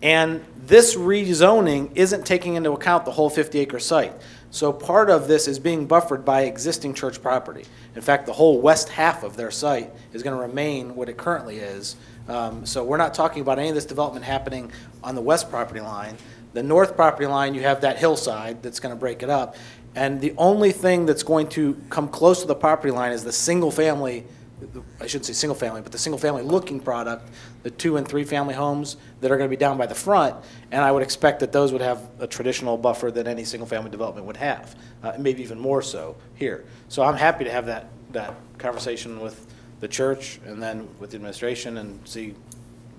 And this rezoning isn't taking into account the whole 50-acre site. So part of this is being buffered by existing church property. In fact, the whole west half of their site is going to remain what it currently is. So we're not talking about any of this development happening on the west property line. The north property line, you have that hillside that's going to break it up. And the only thing that's going to come close to the property line is the single family, I shouldn't say single family, but the single family looking product, the 2- and 3-family homes that are going to be down by the front. And I would expect that those would have a traditional buffer that any single family development would have, maybe even more so here. So I'm happy to have that conversation with the church and then with the administration and see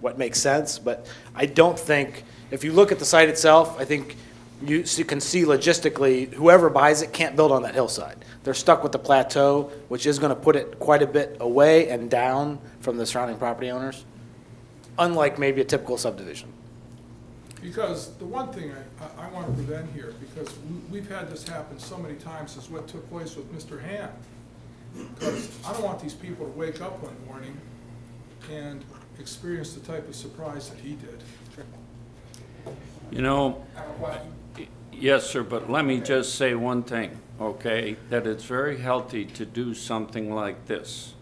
what makes sense. But I don't think, if you look at the site itself, I think you can see logistically, whoever buys it can't build on that hillside. They're stuck with the plateau, which is going to put it quite a bit away and down from the surrounding property owners, unlike maybe a typical subdivision. Because the one thing I want to prevent here, because we've had this happen so many times, is what took place with Mr. Hand. Because I don't want these people to wake up one morning and experience the type of surprise that he did. You know, I have a question. yes, sir, but let me just say one thing, okay? That it's very healthy to do something like this.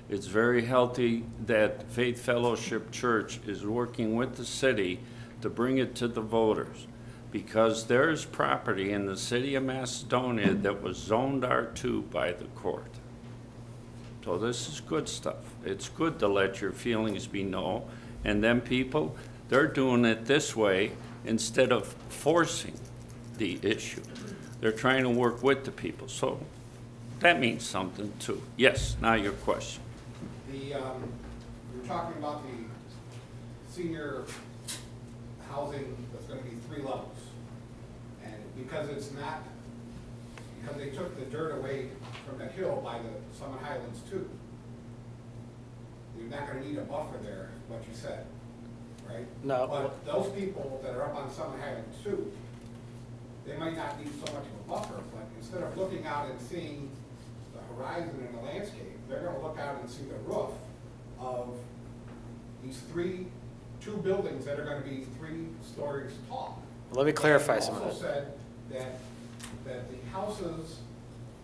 It's very healthy that Faith Fellowship Church is working with the city to bring it to the voters, because there's property in the city of Macedonia that was zoned R2 by the court. So this is good stuff. It's good to let your feelings be known. And then people, they're doing it this way instead of forcing the issue. They're trying to work with the people. So that means something too. Yes, now your question. You're talking about the senior housing that's going to be 3 levels. And because they took the dirt away from that hill by the Summit Highlands too, you're not going to need a buffer there, what you said, right? No. But those people that are up on Summit Highlands too, they might not need so much of a buffer, but instead of looking out and seeing the horizon and the landscape, they're going to look out and see the roof of these 2 buildings that are going to be 3 stories tall. Let me clarify And some of you also that. said that the houses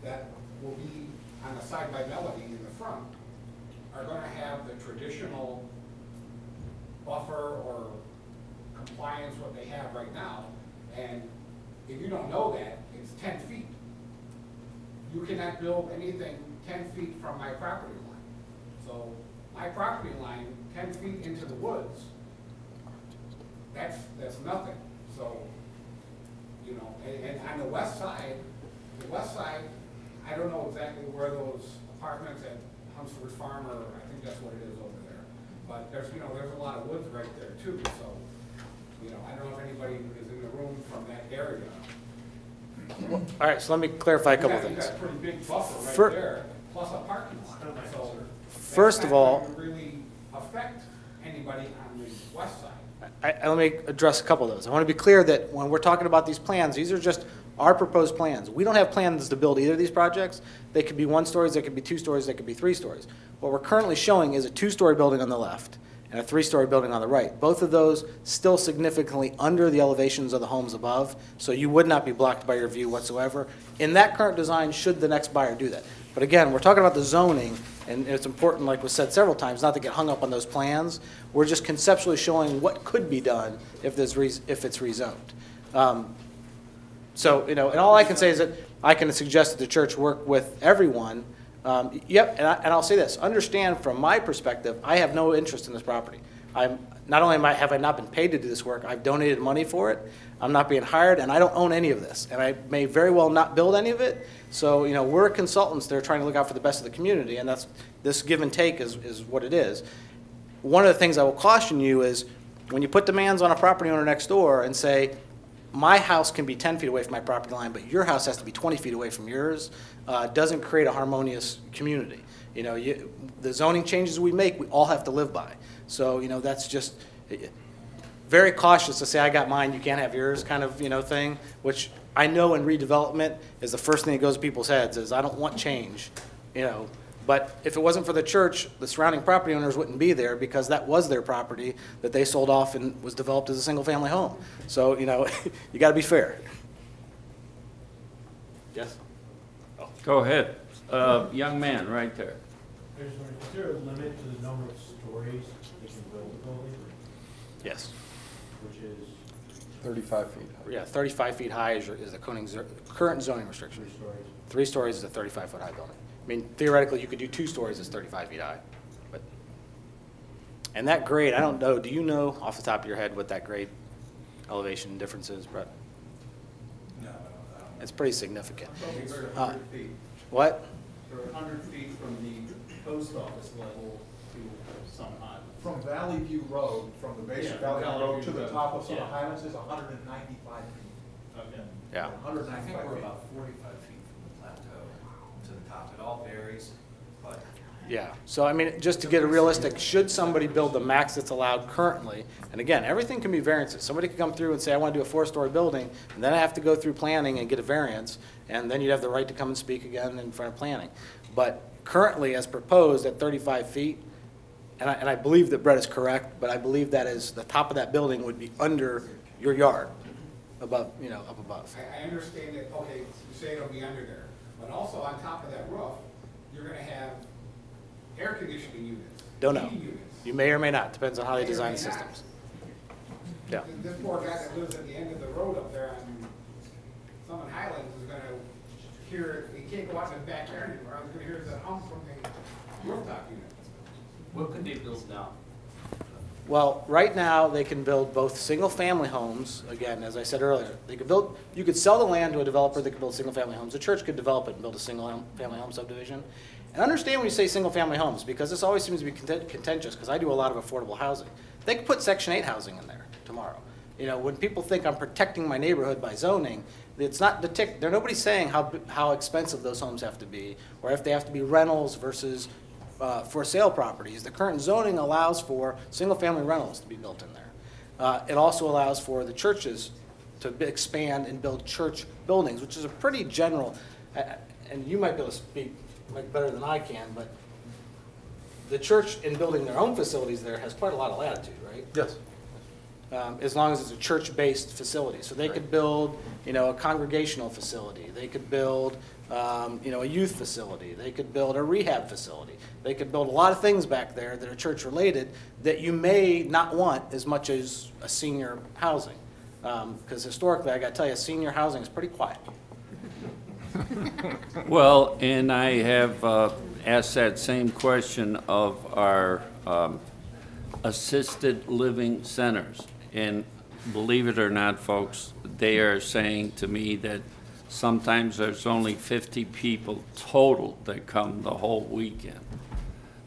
that will be on the side by Melody in the front are going to have the traditional buffer or compliance what they have right now. And if you don't know that, it's 10 feet. You cannot build anything 10 feet from my property line. So my property line, 10 feet into the woods, that's nothing. So, you know, and on the west side, I don't know exactly where those apartments at Hunsford Farm, or I think that's what it is over there. But there's a lot of woods right there too. So, you know, I don't know if anybody is in the room from that area. All right, so let me clarify a couple You things. got a pretty big buffer right Fir- there, plus a parking lot. So First of all, that's not going to really affect anybody on the west side. let me address a couple of those. I want to be clear that when we're talking about these plans, these are just our proposed plans. We don't have plans to build either of these projects. They could be 1 stories, they could be 2 stories, they could be 3 stories. What we're currently showing is a 2-story building on the left and a 3-story building on the right. Both of those still significantly under the elevations of the homes above, so you would not be blocked by your view whatsoever. In that current design, should the next buyer do that. But again, we're talking about the zoning, and it's important, like was said several times, not to get hung up on those plans. We're just conceptually showing what could be done if it's rezoned. So, and all I can say is that I can suggest that the church work with everyone. Yep, and I'll say this. Understand, from my perspective, I have no interest in this property. Not only have I not been paid to do this work, I've donated money for it. I'm not being hired, and I don't own any of this. And I may very well not build any of it. So, we're consultants that are trying to look out for the best of the community, and that's this give and take is what it is. One of the things I will caution you is when you put demands on a property owner next door and say, my house can be 10 feet away from my property line, but your house has to be 20 feet away from yours, doesn't create a harmonious community. The zoning changes we make, we all have to live by. So, that's just very cautious to say, I got mine, you can't have yours kind of, thing, which I know in redevelopment is the first thing that goes to people's heads is, I don't want change, But if it wasn't for the church, the surrounding property owners wouldn't be there because that was their property that they sold off and was developed as a single-family home. So, you got to be fair. Yes? Go ahead. Young man, right there. Is there a limit to the number of stories they can build a building? Yes. Which is 35 feet. Yeah, 35 feet high is the current zoning restriction. 3 stories. 3 stories is a 35-foot high building. I mean, theoretically, you could do 2 stories as 35 feet high. And that grade, I don't know, do you know off the top of your head what that grade elevation difference is, Brett? No, It's pretty significant. We're 100 feet. What? We're 100 feet from the post office level to some high. From Valley View Road, from the base Yeah, of Valley Valley View Road View to the Road. top of Summit Yeah. Highlands is 195 feet. Okay. Yeah. 195 I think we're feet. about 45 feet from the plateau to the top. It all varies, but Yeah, so I mean, just to get a realistic, should somebody build the max that's allowed currently, and again, everything can be variances. Somebody could come through and say, I want to do a 4-story building, and then I have to go through planning and get a variance, and then you'd have the right to come and speak again in front of planning. But currently, as proposed at 35 feet, and I believe that Brett is correct, but I believe that is, the top of that building would be under your yard, above, up above. I understand that, okay, you say it'll be under there, but also on top of that roof, you're gonna have air conditioning units. Don't know. Heating units. You may or may not, depends on how they May or design the may not. systems. Yeah. This poor guy that lives at the end of the road up there on Summit Highlands is gonna hear, he can't go out in the backyard anymore, I was gonna hear the hum from the rooftop unit. What could they build now? Well, right now, they can build both single-family homes, again, as I said earlier. You could sell the land to a developer that could build single-family homes. The church could develop it and build a single-family home subdivision. And understand when you say single-family homes, because this always seems to be contentious, because I do a lot of affordable housing. They could put Section 8 housing in there tomorrow. When people think I'm protecting my neighborhood by zoning, it's not nobody's saying how expensive those homes have to be, or if they have to be rentals versus for sale properties. The current zoning allows for single-family rentals to be built in there. It also allows for the churches to expand and build church buildings, which is a pretty general, and you might be able to speak better than I can, but the church in building their own facilities there has quite a lot of latitude, right? Yes. As long as it's a church-based facility. So they could build, a congregational facility. They could build, a youth facility. They could build a rehab facility. They could build a lot of things back there that are church-related that you may not want as much as a senior housing. Because historically, I got to tell you, senior housing is pretty quiet. Well, and I have asked that same question of our assisted living centers. And believe it or not, folks, they are saying to me that sometimes there's only 50 people total that come the whole weekend.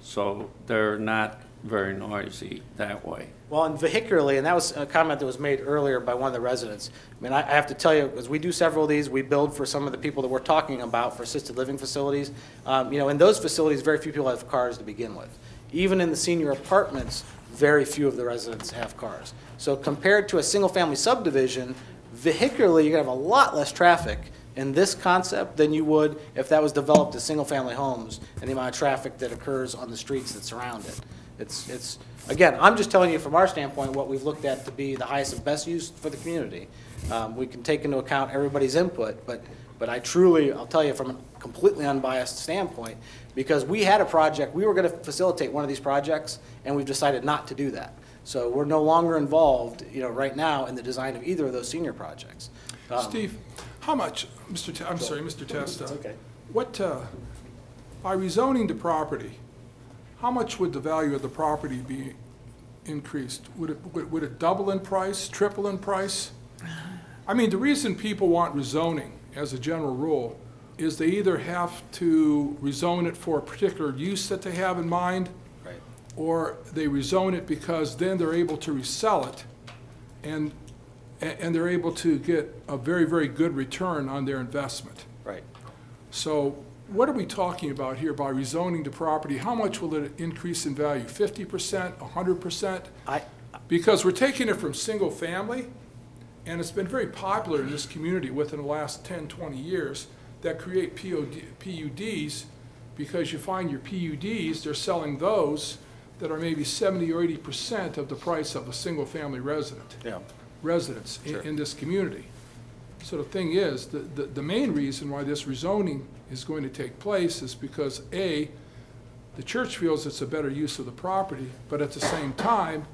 So they're not very noisy that way. Well, and vehicularly, and that was a comment that was made earlier by one of the residents. I mean, I have to tell you, because we do several of these, we build for some of the people that we're talking about for assisted living facilities. In those facilities, very few people have cars to begin with. Even in the senior apartments, very few of the residents have cars. So compared to a single-family subdivision, vehicularly, you're going to have a lot less traffic in this concept than you would if that was developed as single-family homes and the amount of traffic that occurs on the streets that surround it. Again, I'm just telling you from our standpoint what we've looked at to be the highest and best use for the community. We can take into account everybody's input, but I'll tell you from a completely unbiased standpoint, because we had a project, we were going to facilitate one of these projects, and we've decided not to do that. So we're no longer involved, right now in the design of either of those senior projects. Steve, how much, Mr. Testa? Okay. What, by rezoning the property, how much would the value of the property be increased? Would it double in price, triple in price? I mean, the reason people want rezoning, as a general rule, is they either have to rezone it for a particular use that they have in mind, Right. or they rezone it because then they're able to resell it, and they're able to get a very, very good return on their investment. Right. So what are we talking about here by rezoning the property? How much will it increase in value? 50%, 100%? Because we're taking it from single family, and it's been very popular in this community within the last 10, 20 years that create PUDs, because you find your PUDs, they're selling those that are maybe 70 or 80% of the price of a single family residence in this community. So the thing is, the main reason why this rezoning is going to take place is because A, the church feels it's a better use of the property, but at the same time,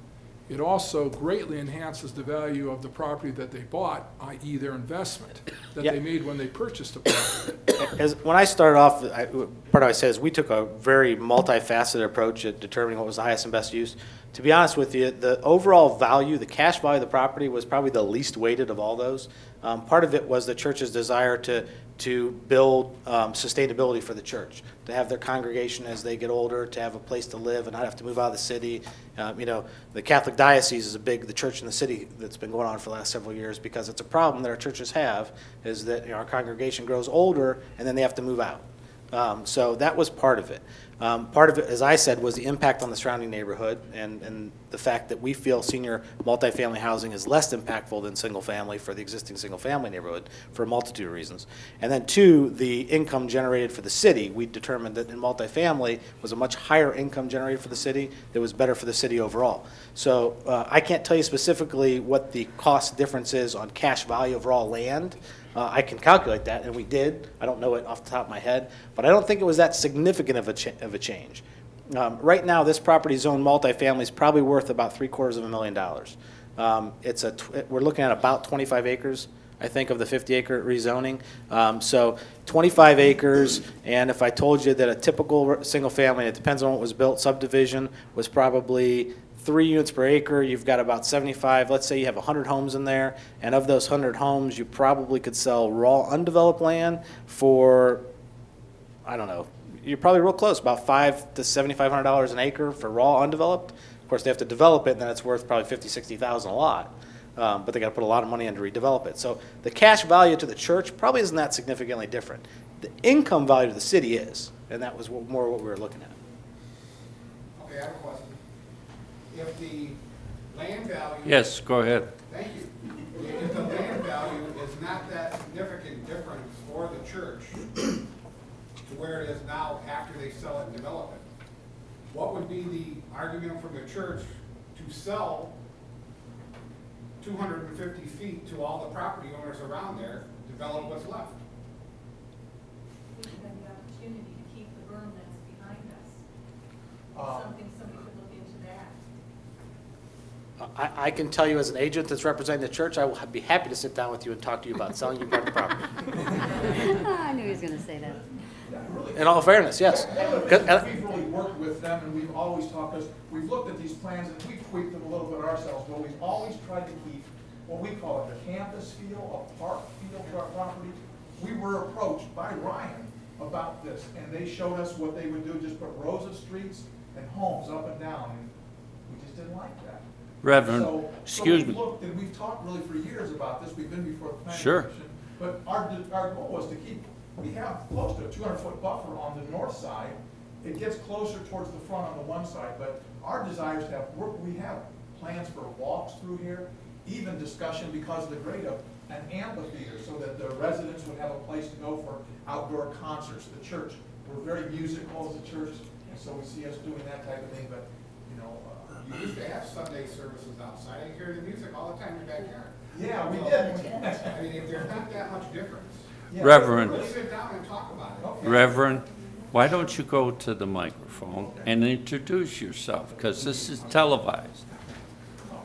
it also greatly enhances the value of the property that they bought, i.e. their investment that they made when they purchased the property. When I started off, part of what I said is we took a very multifaceted approach at determining what was the highest and best use. To be honest with you, the overall value, the cash value of the property was probably the least weighted of all those. Part of it was the church's desire to build sustainability for the church, to have their congregation as they get older, to have a place to live and not have to move out of the city. The Catholic diocese is the church in the city that's been going on for the last several years, because it's a problem that our churches have, is that our congregation grows older and then they have to move out. So that was part of it. Part of it, as I said, was the impact on the surrounding neighborhood and the fact that we feel senior multifamily housing is less impactful than single family for the existing single family neighborhood for a multitude of reasons. And then two, the income generated for the city. We determined that in multifamily was a much higher income generated for the city that was better for the city overall. So I can't tell you specifically what the cost difference is on cash value of raw land. I can calculate that, and we did. I don't know it off the top of my head, but I don't think it was that significant of a change. Right now, this property zone multifamily is probably worth about $750,000. We're looking at about 25 acres, I think, of the 50-acre rezoning. So 25 acres, and if I told you that a typical single family, it depends on what was built, subdivision was probably 3 units per acre, you've got about 75, let's say you have 100 homes in there, and of those 100 homes, you probably could sell raw undeveloped land for, I don't know, you're probably real close, about $500 to $7,500 an acre for raw undeveloped. Of course, they have to develop it, and then it's worth probably $50,000, $60,000 a lot. But they got to put a lot of money in to redevelop it. So the cash value to the church probably isn't that significantly different. The income value to the city is, and that was more what we were looking at. Okay, I have a question. If the land value... Yes, go ahead. Thank you. If the land value is not that significant difference for the church to where it is now after they sell it and develop it, what would be the argument from the church to sell 250 feet to all the property owners around there, develop what's left? We have the opportunity to keep the berm that's behind us. Somebody could look into that. I can tell you as an agent that's representing the church, I will be happy to sit down with you and talk to you about selling you part of the property. I knew he was going to say that. In all fairness, yes. We've really worked with them, and we've always talked, because we've looked at these plans, and we've tweaked them a little bit ourselves, but we've always tried to keep what we call it a campus feel, a park feel to our property. We were approached by Ryan about this, and they showed us what they would do, just put rows of streets and homes up and down, and we just didn't like that. Reverend, excuse me. So we've looked, and we've talked really for years about this. We've been before the planning Sure. commission. But our goal was to keep, we have close to a 200-foot buffer on the north side. It gets closer towards the front on the one side, but our desire is to have, we have plans for walks through here, even discussion because of the grade of an amphitheater so that the residents would have a place to go for outdoor concerts. The church, we're very musical as a church, and so we see us doing that type of thing, but You used to have Sunday services outside. I hear the music all the time in the backyard. Yeah, we did. I mean, if there's not that much difference. Yeah. Reverend, Let's sit down and talk about it. Okay. Reverend, why don't you go to the microphone and introduce yourself? Because this is televised.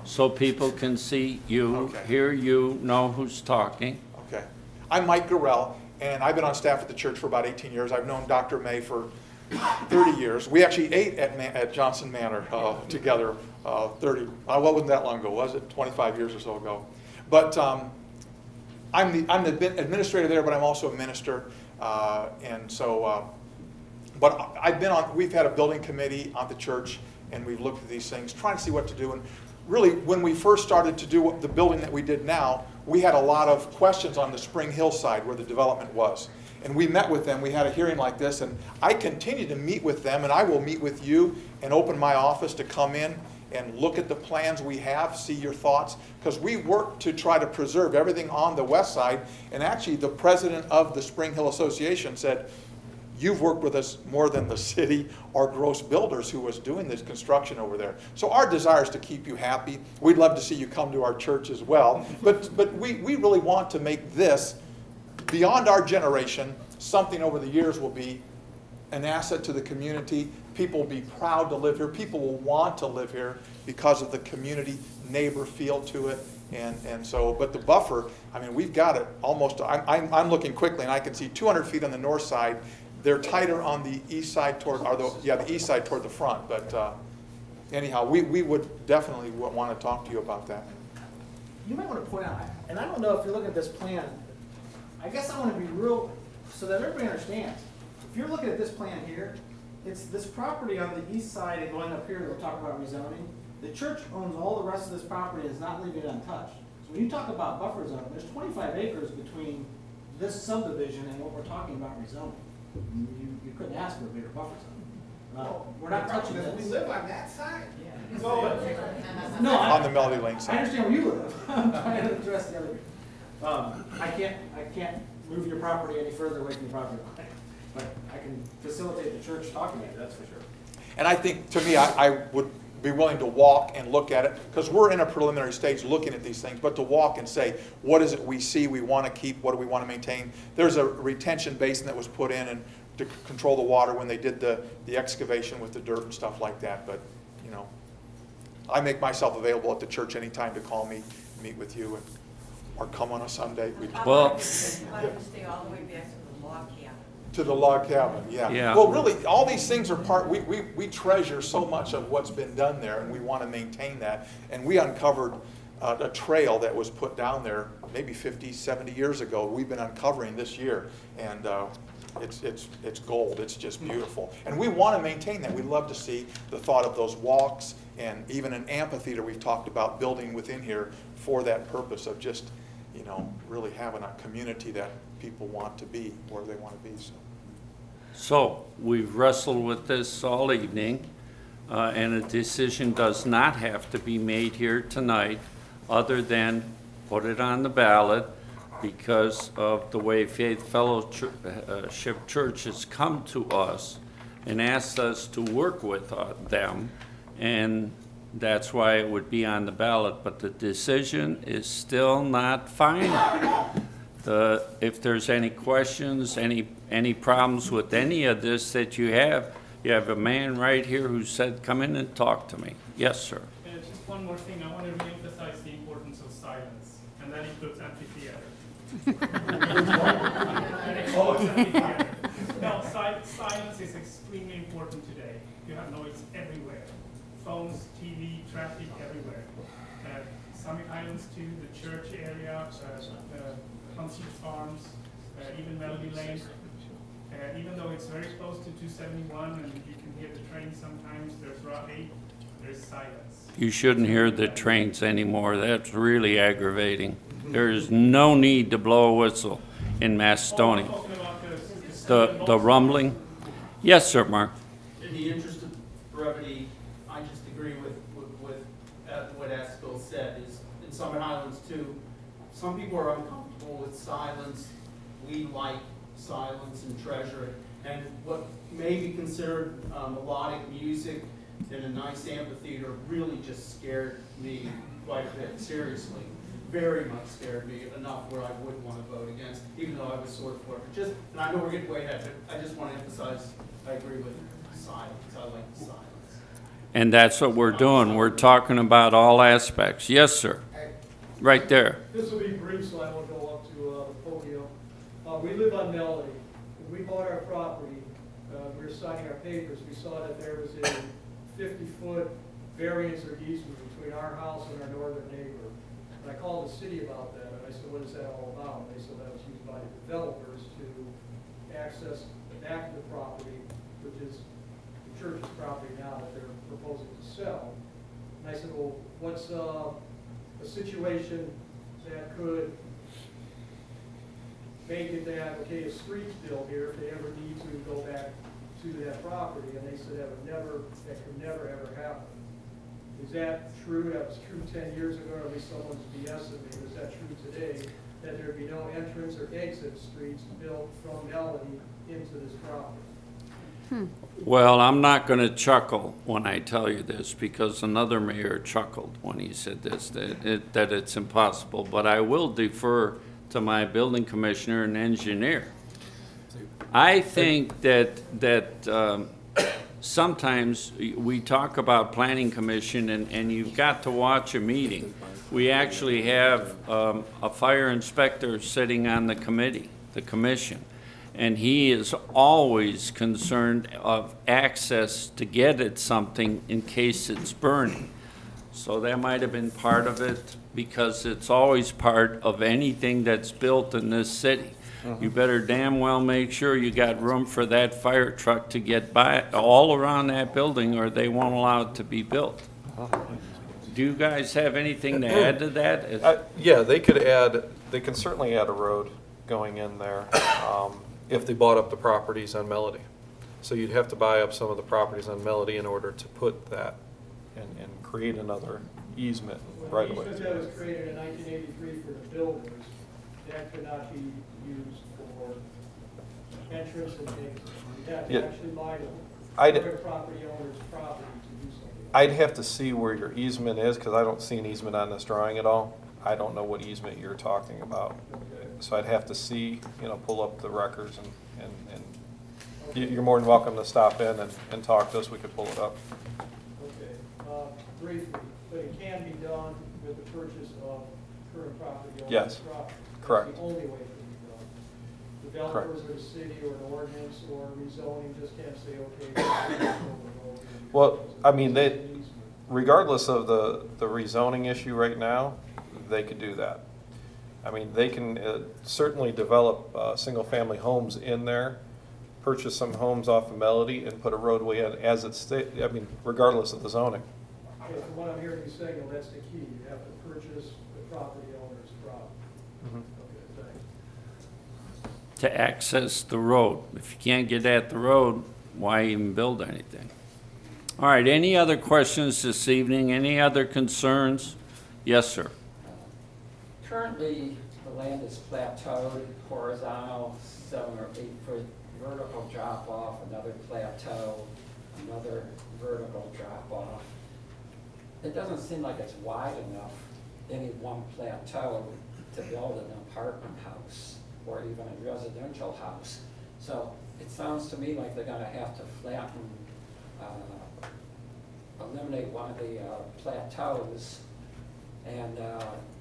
So people can see you, Okay. hear you, know who's talking. Okay. I'm Mike Gorell, and I've been on staff at the church for about 18 years. I've known Dr. May for 30 years. We actually ate at Johnson Manor together 30, well, wasn't that long ago, was it? 25 years or so ago. But I'm the administrator there, but I'm also a minister. And so, but we've had a building committee on the church, and we've looked at these things, trying to see what to do. And really, when we first started to do the building that we did now, we had a lot of questions on the Spring Hill side where the development was. And we met with them, we had a hearing like this, and I continue to meet with them, and I will meet with you and open my office to come in and look at the plans we have, see your thoughts, because we work to try to preserve everything on the west side. And actually, the president of the Spring Hill Association said, you've worked with us more than the city or Gross Builders who was doing this construction over there. So our desire is to keep you happy. We'd love to see you come to our church as well. But we really want to make this, beyond our generation, something over the years will be an asset to the community. People will be proud to live here. People will want to live here because of the community neighbor feel to it. And so, but the buffer, I mean, we've got it almost, I'm looking quickly and I can see 200 feet on the north side. They're tighter on the east side toward, the east side toward the front. But anyhow, we would definitely want to talk to you about that. You might want to point out, and I don't know if you're looking at this plan, I guess I want to be real, so that everybody understands. If you're looking at this plan here, it's this property on the east side and going up here, we'll talk about rezoning. The church owns all the rest of this property and is not leaving it untouched. So when you talk about buffer zone, there's 25 acres between this subdivision and what we're talking about rezoning. You couldn't ask for a bigger buffer zone. We're not touching this. We live on that side. No, on the Melody Lane I side. understand where you live. I'm trying to address the other. I can't move your property any further away from the property line, but I can facilitate the church talking to you, that's for sure. And I think, to me, I would be willing to walk and look at it, because we're in a preliminary stage looking at these things, but to walk and say, what is it we see we want to keep, what do we want to maintain? There's a retention basin that was put in and to control the water when they did the excavation with the dirt and stuff like that, but, you know, I make myself available at the church anytime to call me, meet with you, or come on a Sunday. Well, Why don't you stay all the way back to the log cabin? To the log cabin, yeah. Yeah. Well, really, all these things are we treasure so much of what's been done there, and we want to maintain that. And we uncovered a trail that was put down there maybe 50, 70 years ago. We've been uncovering this year, and it's gold. It's just beautiful. And we want to maintain that. We love to see the thought of those walks and even an amphitheater we've talked about building within here for that purpose of just, you know, really having a community that people want to be where they want to be. So we've wrestled with this all evening, and a decision does not have to be made here tonight other than put it on the ballot because of the way Faith Fellowship Church has come to us and asked us to work with them, and that's why it would be on the ballot, but the decision is still not final. If there's any questions, any problems with any of this that you have a man right here who said, come in and talk to me. Yes, sir. Just one more thing, I want to reemphasize the importance of silence, and that includes amphitheater. No, silence is extremely important today. You have noise everywhere. Phones, TV, traffic everywhere. Summit Islands too, the church area, Concert Farms, even Melody Lane. Even though it's very close to 271 and you can hear the train sometimes, there's Route 8, there's silence. You shouldn't hear the trains anymore. That's really aggravating. There is no need to blow a whistle in Macedonia. The rumbling. Yes, sir, Mark. In the interest of brevity, I just agree with what Askill said. Is in Summit Islands too, some people are uncomfortable with silence. We like silence and treasure it. And what may be considered melodic music and a nice amphitheater really just scared me quite a bit, seriously. Very much scared me enough where I would want to vote against, even though I was sort of for it. Just, and I know we're getting way ahead, but I just want to emphasize, I agree with silence. I like the silence. And that's what we're doing. We're talking about all aspects. Yes, sir. Right there. This will be brief, so I won't go up to the podium. We live on Melody. When we bought our property, we were signing our papers, we saw that there was a 50-foot variance or easement between our house and our northern neighbor. And I called the city about that, and I said, what is that all about? And they said that was used by the developers to access the back of the property, which is the church's property now that they're proposing to sell. And I said, well, what's a situation that could make it that, okay, a street's built here if they ever need to go back to that property? And they said that could never ever happen. Is that true? That was true 10 years ago, or at least someone's BSing me. Is that true today? That there'd be no entrance or exit streets built from Melody into this property? Well, I'm not going to chuckle when I tell you this, because another mayor chuckled when he said this, that it's impossible. But I will defer to my building commissioner and engineer. I think that sometimes we talk about planning commission, and you've got to watch a meeting. We actually have a fire inspector sitting on the committee, the commission. And he is always concerned of access to get at something in case it's burning. So that might have been part of it, because it's always part of anything that's built in this city. You better damn well make sure you got room for that fire truck to get by all around that building, or they won't allow it to be built. Do you guys have anything to add to that? Yeah, they can certainly add a road going in there. If they bought up the properties on Melody. So you'd have to buy up some of the properties on Melody in order to put that and create another easement right away. Because that was created in 1983 for the builders, that could not be used for entrance and exit. You'd have to actually buy the property owner's property to do something. I'd have to see where your easement is, because I don't see an easement on this drawing at all. I don't know what easement you're talking about. So I'd have to see, pull up the records, and you're more than welcome to stop in and talk to us. We could pull it up. Okay, briefly, but it can be done with the purchase of current property owner's Yes, property. correct. That's the only way it can be done. Developers or the city or an ordinance or rezoning just can't say, okay. Well, I mean, regardless of the rezoning issue right now, they could do that. I mean, they can certainly develop single-family homes in there, purchase some homes off of Melody, and put a roadway in as it's regardless of the zoning. Okay, from what I'm hearing you saying, that's the key. You have to purchase the property owner's property. Okay, thanks. To access the road. If you can't get at the road, why even build anything? All right, any other questions this evening? Any other concerns? Yes, sir. Currently, the land is plateaued, horizontal, 7 or 8 foot vertical drop off, another plateau, another vertical drop off. It doesn't seem like it's wide enough, any one plateau, to build an apartment house or even a residential house. So it sounds to me like they're gonna have to flatten, eliminate one of the plateaus and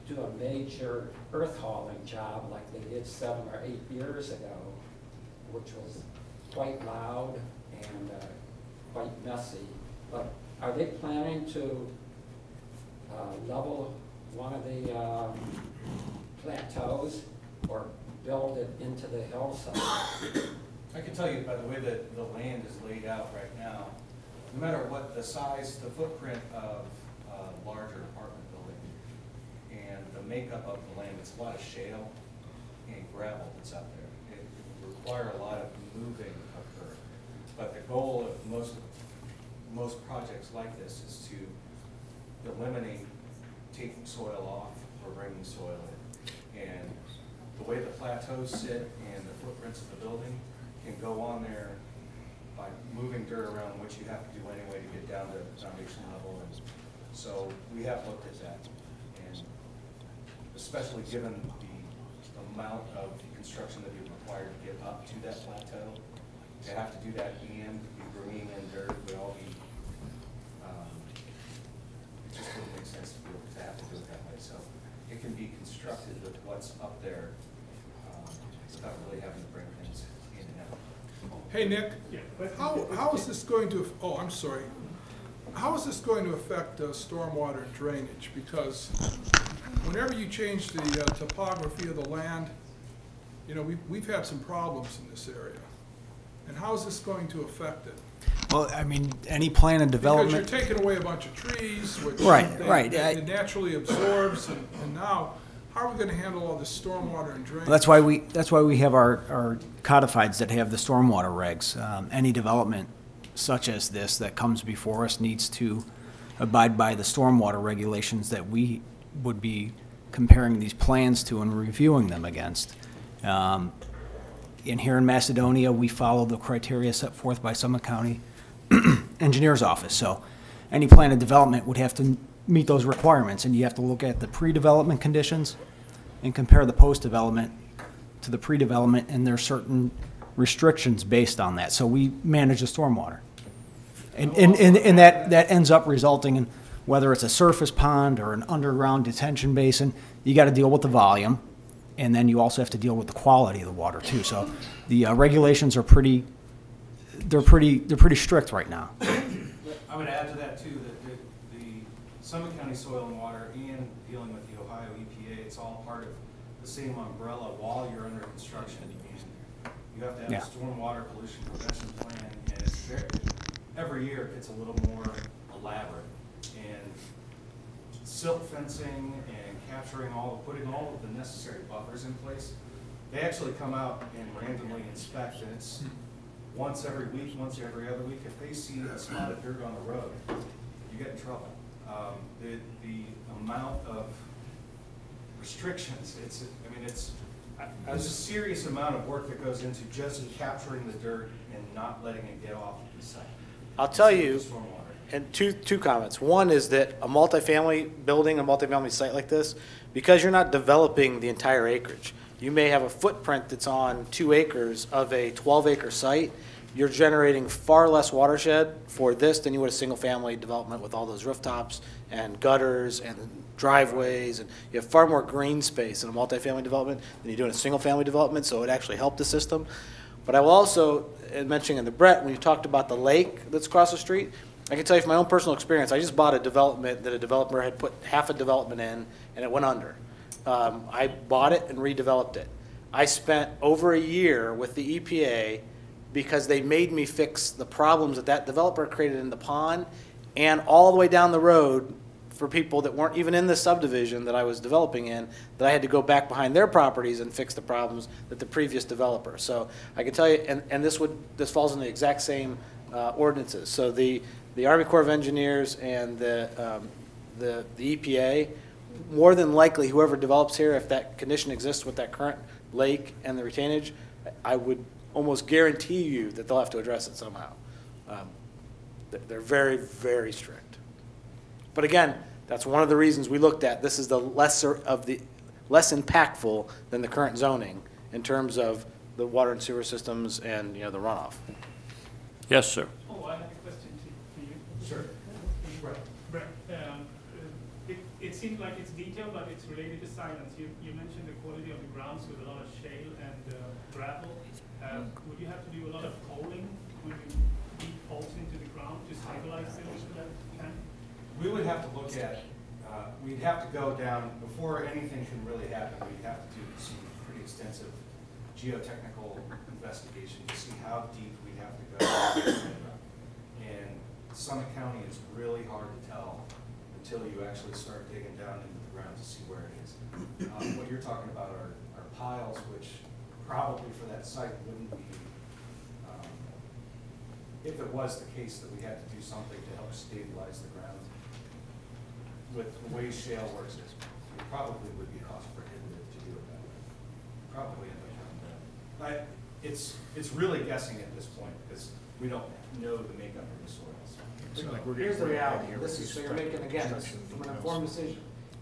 do a major earth hauling job like they did 7 or 8 years ago, which was quite loud and quite messy. But are they planning to level one of the plateaus or build it into the hillside? I can tell you by the way that the land is laid out right now, no matter what the size, the footprint of a larger apartment building and the makeup of the land, it's a lot of shale and gravel that's out there. It would require a lot of moving of earth. But the goal of most projects like this is to eliminate taking soil off or bringing soil in. And the way the plateaus sit and the footprints of the building can go on there by moving dirt around, which you have to do anyway to get down to foundation level. And so we have looked at that, and especially given the amount of construction that would be required to get up to that plateau, to have to do that and be bringing in dirt would all be, it just wouldn't make sense to have to do it that way. So it can be constructed with what's up there without really having to bring things in and out. Hey, Nick, how is this going to, oh, I'm sorry. How is this going to affect stormwater drainage? Because whenever you change the topography of the land, you know, we've had some problems in this area. And how is this going to affect it? Well, I mean, any plan of development. Because you're taking away a bunch of trees, which right. It naturally absorbs, and now, how are we going to handle all this stormwater and drainage? Well, that's why we have our codifieds that have the stormwater regs. Any development such as this that comes before us needs to abide by the stormwater regulations that we would be comparing these plans to and reviewing them against. Here in Macedonia, we follow the criteria set forth by Summit County Engineer's Office. So any plan of development would have to meet those requirements, and you have to look at the pre-development conditions and compare the post-development to the pre-development, and there are certain restrictions based on that. So we manage the stormwater. And that ends up resulting in, whether it's a surface pond or an underground detention basin, you got to deal with the volume, and then you also have to deal with the quality of the water too. So the regulations are pretty strict right now. I would add to that too that the Summit County Soil and Water and dealing with the Ohio EPA, it's all part of the same umbrella while you're under construction. And you have to have a stormwater pollution prevention plan, and it's every year it gets a little more elaborate. And silt fencing and putting all of the necessary buffers in place. They actually come out and randomly inspect, and it's once every week, once every other week. If they see a spot of dirt on the road, you get in trouble. The amount of restrictions, there's a serious amount of work that goes into just capturing the dirt and not letting it get off the site. I'll tell you, and two comments. One is that a multifamily building, a multifamily site like this, because you're not developing the entire acreage, you may have a footprint that's on 2 acres of a 12-acre site. You're generating far less watershed for this than you would a single-family development with all those rooftops and gutters and driveways, and you have far more green space in a multifamily development than you do in a single-family development, so it actually helped the system. But I will also, mentioning in the Brett, when you talked about the lake that's across the street, I can tell you from my own personal experience, I just bought a development that a developer had put half a development in, and it went under. I bought it and redeveloped it. I spent over a year with the EPA because they made me fix the problems that developer created in the pond and all the way down the road for people that weren't even in the subdivision that I was developing in, that I had to go back behind their properties and fix the problems that the previous developer. So I can tell you, and this falls in the exact same ordinances. So the Army Corps of Engineers and the EPA, more than likely whoever develops here, if that condition exists with that current lake and the retainage, I would almost guarantee you that they'll have to address it somehow. They're very, very strict. But again, that's one of the reasons we looked at. This is the less impactful than the current zoning in terms of the water and sewer systems and the runoff. Yes, sir. Oh, I have a question to you. Sure. Brett, it seems like it's detailed, but it's related to silence. You mentioned the quality of the grounds with a lot of shale and gravel. Would you have to do a lot of coaling when you deep holes into the ground to stabilize them so that can? We would have to look at, we'd have to go down, before anything can really happen, we'd have to do some pretty extensive geotechnical investigation to see how deep we'd have to go. And Summit County is really hard to tell until you actually start digging down into the ground to see where it is. What you're talking about are piles, which probably for that site wouldn't be, if it was the case that we had to do something to help stabilize the ground. With the way shale works, it probably would be cost prohibitive to do it that way. Probably end up doing that. It's really guessing at this point, because we don't know the makeup of the soils. Here's the reality, this is, so you're making, again, this is from an informed decision.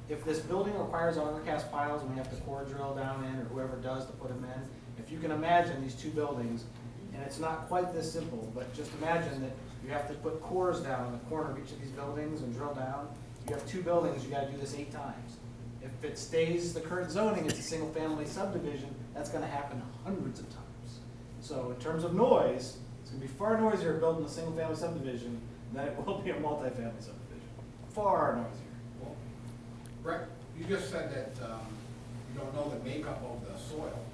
If this building requires undercast piles and we have to core drill down in, or whoever does to put them in, if you can imagine these two buildings, and it's not quite this simple, but just imagine that you have to put cores down in the corner of each of these buildings and drill down. You have two buildings, you gotta do this 8 times. If it stays the current zoning, it's a single family subdivision, that's gonna happen hundreds of times. So in terms of noise, it's gonna be far noisier building a single family subdivision than it will be a multifamily subdivision. Far noisier. Well, Brett, you just said that you don't know the makeup of the soil.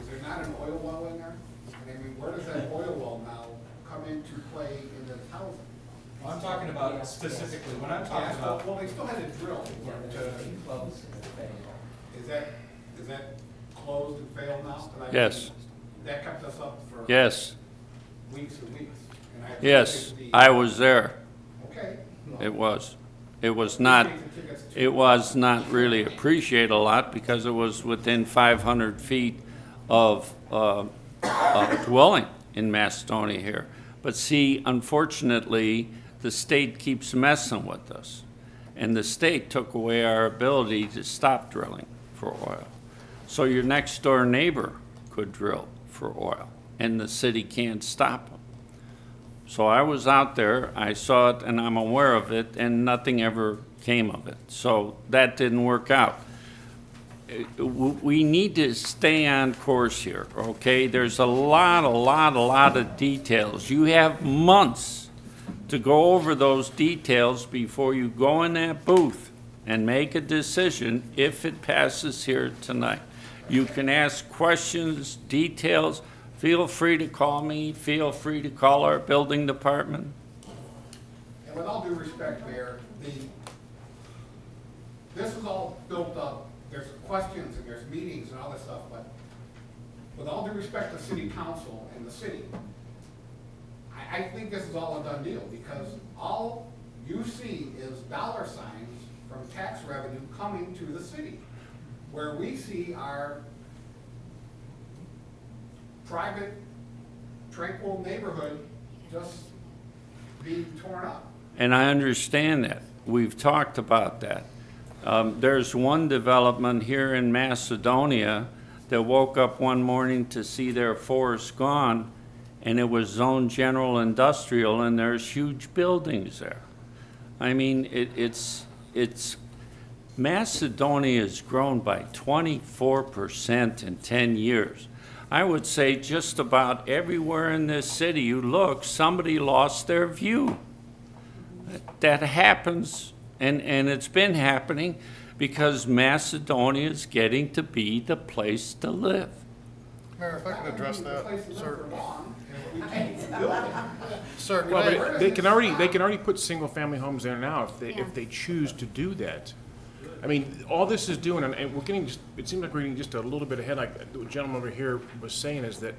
Is there not an oil well in there? I mean, where does that oil well now come into play in the housing? Well, I'm talking about specifically, when I'm talking about. Well, they still had to drill is that closed and failed now? Yes. That kept us up for Yes. weeks and weeks. And Yes, I was there. Okay. It was. It was not really appreciated a lot because it was within 500 feet of dwelling in Macedonia here. But see, unfortunately, the state keeps messing with us. And the state took away our ability to stop drilling for oil. So your next door neighbor could drill for oil, and the city can't stop them. So I was out there, I saw it, and I'm aware of it, and nothing ever came of it. So that didn't work out. We need to stay on course here, okay? There's a lot of details. You have months to go over those details before you go in that booth and make a decision if it passes here tonight. You can ask questions, details. Feel free to call me. Feel free to call our building department. And with all due respect, Mayor, this is all built up. There's questions and there's meetings and all this stuff, but with all due respect to city council and the city, I think this is all a done deal because all you see is dollar signs from tax revenue coming to the city, where we see our private, tranquil neighborhood just being torn up. And I understand that. We've talked about that. There's one development here in Macedonia that woke up one morning to see their forest gone, and it was zoned general industrial, and there's huge buildings there. I mean, it's Macedonia has grown by 24% in 10 years. I would say just about everywhere in this city you look, somebody lost their view. That happens, and it's been happening because Macedonia is getting to be the place to live. Mayor, if I can address that, sir. Sir, Well, but they can already put single-family homes there now if they choose to do that. I mean, all this is doing, and we're getting it seems like we're getting just a little bit ahead, like the gentleman over here was saying, is that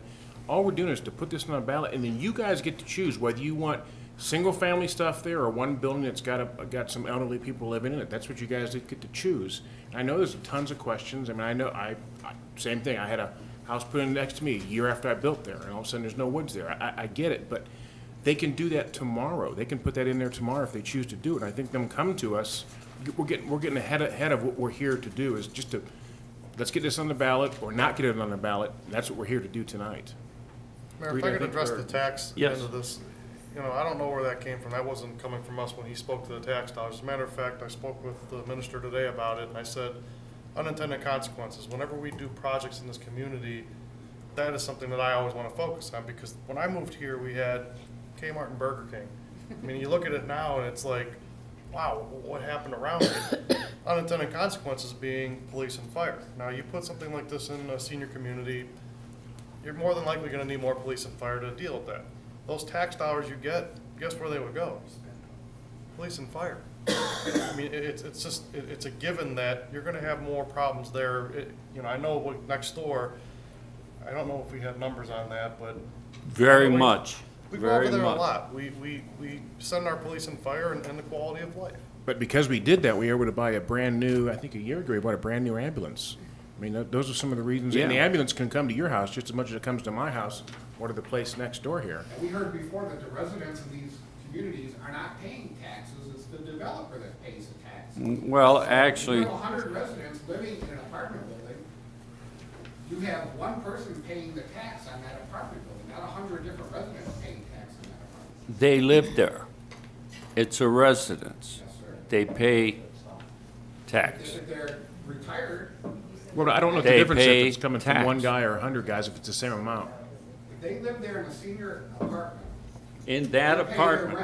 all we're doing is to put this on a ballot, and then you guys get to choose whether you want single-family stuff there or one building that's got some elderly people living in it. That's what you guys get to choose. And I know there's tons of questions. I mean, I know, same thing. I had a house put in next to me a year after I built there, and all of a sudden there's no woods there. I get it, but they can do that tomorrow. They can put that in there tomorrow if they choose to do it. And I think them come to us. We're getting ahead of what we're here to do, is just to let's get this on the ballot or not get it on the ballot. That's what we're here to do tonight. Mayor, if I could address the tax Yes. end of this, I don't know where that came from. That wasn't coming from us when he spoke to the tax dollars. As a matter of fact, I spoke with the minister today about it, and I said, unintended consequences. Whenever we do projects in this community, that is something that I always want to focus on, because when I moved here, we had Kmart and Burger King. I mean, you look at it now, and it's like, wow, what happened around it? Unintended consequences being police and fire. Now, you put something like this in a senior community, you're more than likely going to need more police and fire to deal with that. Those tax dollars you get, guess where they would go? Police and fire. I mean, it's a given that you're going to have more problems there. I know next door, I don't know if we have numbers on that, but Very much. we go over there a lot. We send our police and fire and the quality of life. But because we did that, we were able to buy a brand new, I think a year ago, we bought a brand new ambulance. I mean, those are some of the reasons. And the Yeah. ambulance can come to your house just as much as it comes to my house or to the place next door here. And we heard before that the residents in these communities are not paying taxes, it's the developer that pays the tax. Well, So actually, if you have 100 residents living in an apartment building, you have one person paying the tax on that apartment building, not 100 different residents paying tax on that apartment. they live there. It's a residence. Yes, sir. They pay tax. If they're retired, Well, I don't know the They difference if pay it's coming from one tax. guy or 100 guys, if it's the same amount. if they live there in a senior apartment, In that they pay their apartment,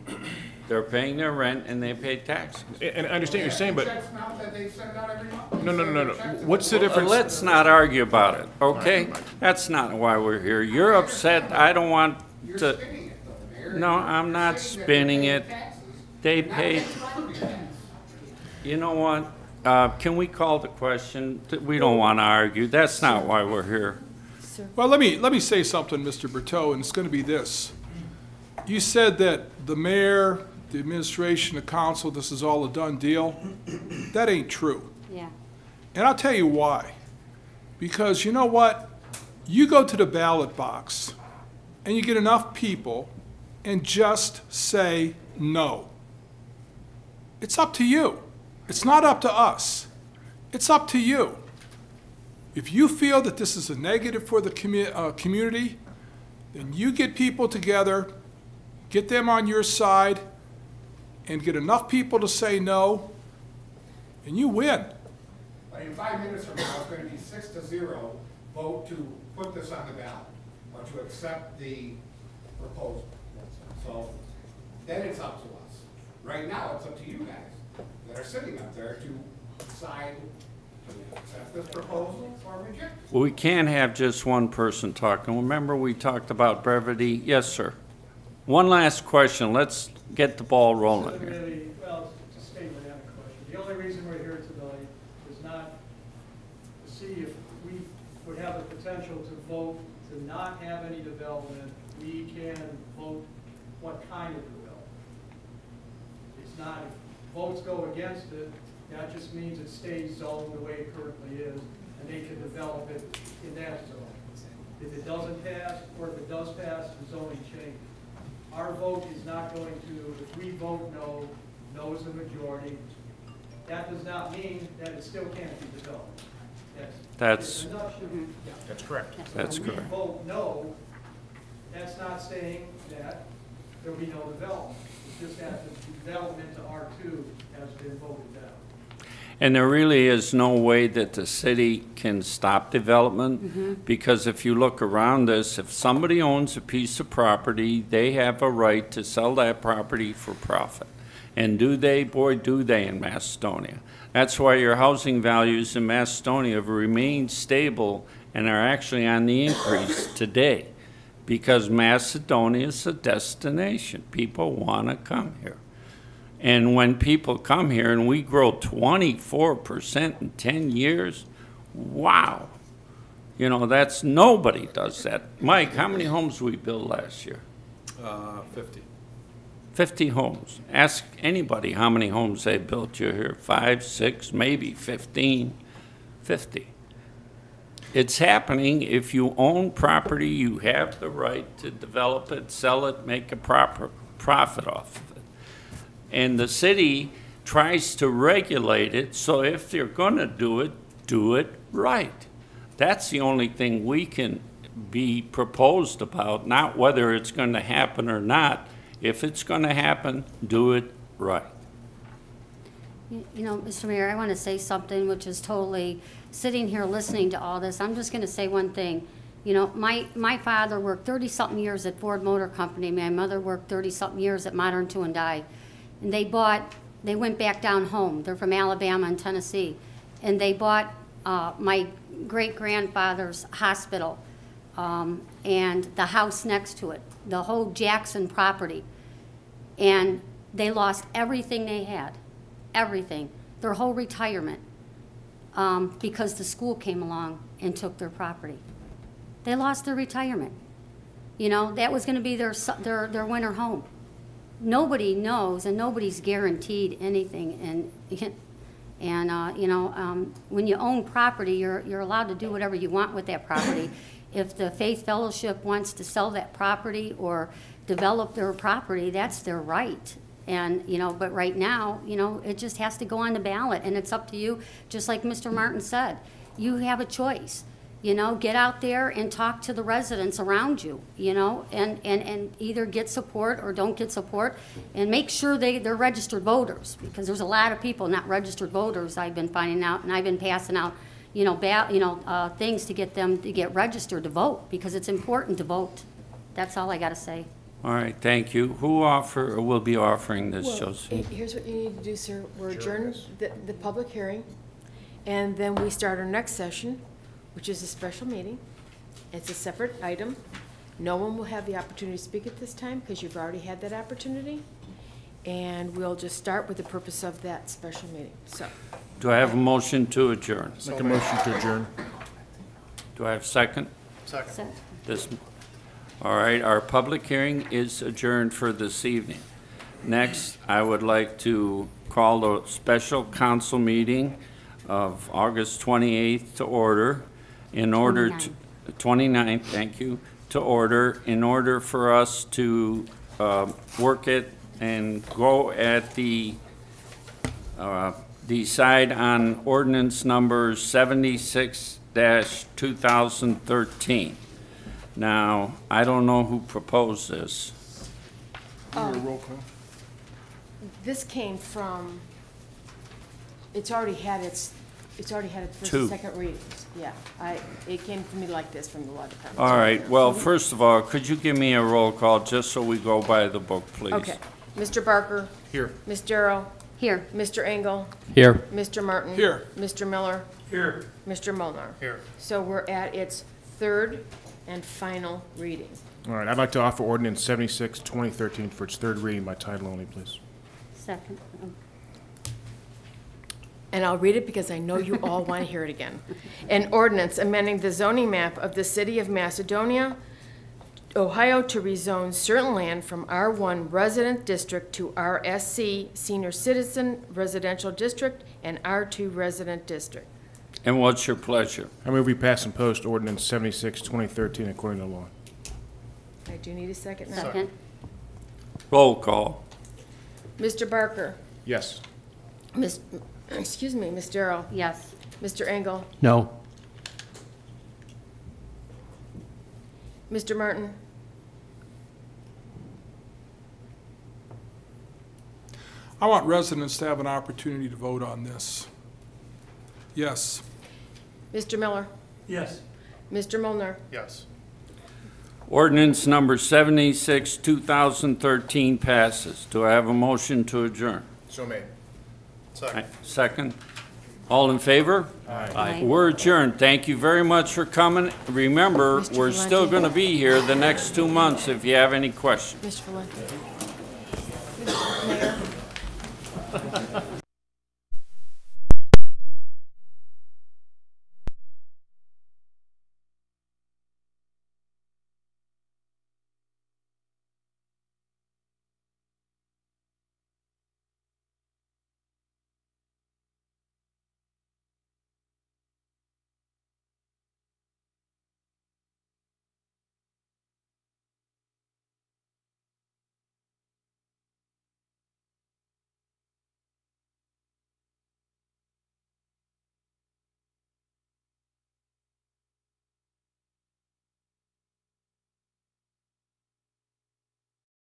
rent. they're paying their rent and they pay taxes. And I understand what you're saying, but, Checks now that they send out every month. no. What's the difference? Let's not argue about it, okay? That's not why we're here. You're upset, I don't want You're to, spinning it though, Mayor. no, I'm not You're saying that spinning they're it. paying taxes, They not pay, paying property tax. you know what? Can we call the question? We don't want to argue. That's not why we're here. Well, let me say something, Mr. Berteau, and it's going to be this. You said that the mayor, the administration, the council, this is all a done deal. That ain't true. Yeah. And I'll tell you why. Because you know what? You go to the ballot box and you get enough people and just say no. It's up to you. It's not up to us. It's up to you. If you feel that this is a negative for the community, then you get people together, get them on your side, and get enough people to say no, and you win. But in 5 minutes from now, it's going to be 6-0 vote to put this on the ballot, or to accept the proposal. So then it's up to us. Right now, it's up to you guys that are sitting up there to decide to accept this proposal or reject it. We can't have just one person talking. Remember, we talked about brevity? Yes, sir. One last question. Let's get the ball rolling here. Really, well, to stay with that question, the only reason we're here tonight is not to see if we would have the potential to vote to not have any development. We can vote what kind of development. It's not, if votes go against it, that just means it stays zoned the way it currently is, and they can develop it in that zone. If it doesn't pass, or if it does pass, the zoning changes. Our vote is not going to, if we vote no, no is the majority. That does not mean that it still can't be developed. That's- if enough should- That's correct. That's When we correct. vote no, that's not saying that there'll be no development. It's just that the development to R2 has been voted down. And there really is no way that the city can stop development, because if you look around this, if somebody owns a piece of property, they have a right to sell that property for profit. And do they? Boy, do they in Macedonia. That's why your housing values in Macedonia have remained stable and are actually on the increase today, because Macedonia is a destination. People want to come here. And when people come here and we grow 24% in 10 years, wow. You know, that's, nobody does that. Mike, how many homes we built last year? 50. 50 homes. Ask anybody how many homes they built you here. 5, 6, maybe 15, 50. It's happening. If you own property, you have the right to develop it, sell it, make a proper profit off of it. And the city tries to regulate it, so if they're going to do it right. That's the only thing we can be proposed about, not whether it's going to happen or not. If it's going to happen, do it right. You know, Mr. Mayor, I want to say something which is totally, sitting here listening to all this, I'm just going to say one thing. You know, my father worked 30-something years at Ford Motor Company. My mother worked 30-something years at Modern Tool and Die. And they went back down home. They're from Alabama and Tennessee. And they bought my great-grandfather's hospital and the house next to it, the whole Jackson property. And they lost everything they had, everything, their whole retirement, because the school came along and took their property. They lost their retirement. You know, that was going to be their winter home. Nobody knows, and nobody's guaranteed anything And, when you own property, you're allowed to do whatever you want with that property. If the Faith Fellowship wants to sell that property or develop their property, that's their right. And, but right now, it just has to go on the ballot, and it's up to you, just like Mr. Martin said. You have a choice. Get out there and talk to the residents around you, and either get support or don't get support, and make sure they're registered voters, because there's a lot of people not registered voters I've been finding out, and I've been passing out, things to get them to get registered to vote, because it's important to vote. That's all I gotta say. All right, thank you. Who will be offering this, Josephine? Here's what you need to do, sir. We're adjourning the public hearing, and then we start our next session, which is a special meeting. It's a separate item. No one will have the opportunity to speak at this time because you've already had that opportunity. And we'll just start with the purpose of that special meeting. So, Do I have a motion to adjourn? Make a motion to adjourn. Do I have a second? Second. All right, our public hearing is adjourned for this evening. Next, I would like to call the special council meeting of August 28th to order. In order to 29th, thank you, to order, in order for us to work it and go at the decide on ordinance number 76-2013. Now, I don't know who proposed this. Roll call. this came from, it's already had its first Two. and second readings. Yeah, it came to me like this from the law department. All right, well, first of all, could you give me a roll call just so we go by the book, please? Okay. Mr. Barker? Here. Ms. Darrow? Here. Mr. Engel? Here. Mr. Martin? Here. Mr. Miller? Here. Mr. Molnar? Here. So we're at its third and final reading. All right, I'd like to offer ordinance 76-2013 for its third reading by title only, please. Second. And I'll read it because I know you all want to hear it again. An ordinance amending the zoning map of the city of Macedonia, Ohio, to rezone certain land from R1 resident district to RSC senior citizen residential district and R2 resident district. And what's your pleasure? I move we pass and post ordinance 76-2013 according to law. I do need a second now. Second. Roll call. Mr. Barker? Yes. Excuse me, Ms. Darrow? Yes. Mr. Engel? No. Mr. Martin? I want residents to have an opportunity to vote on this. Yes. Mr. Miller? Yes. Mr. Molnar? Yes. Ordinance number 76-2013 passes. Do I have a motion to adjourn? So made. Second. Second. All in favor? Aye. We're adjourned. Thank you very much for coming. Remember, Mr. we're still Valenti. going to be here the next 2 months if you have any questions. Mr. Valenti? Mayor?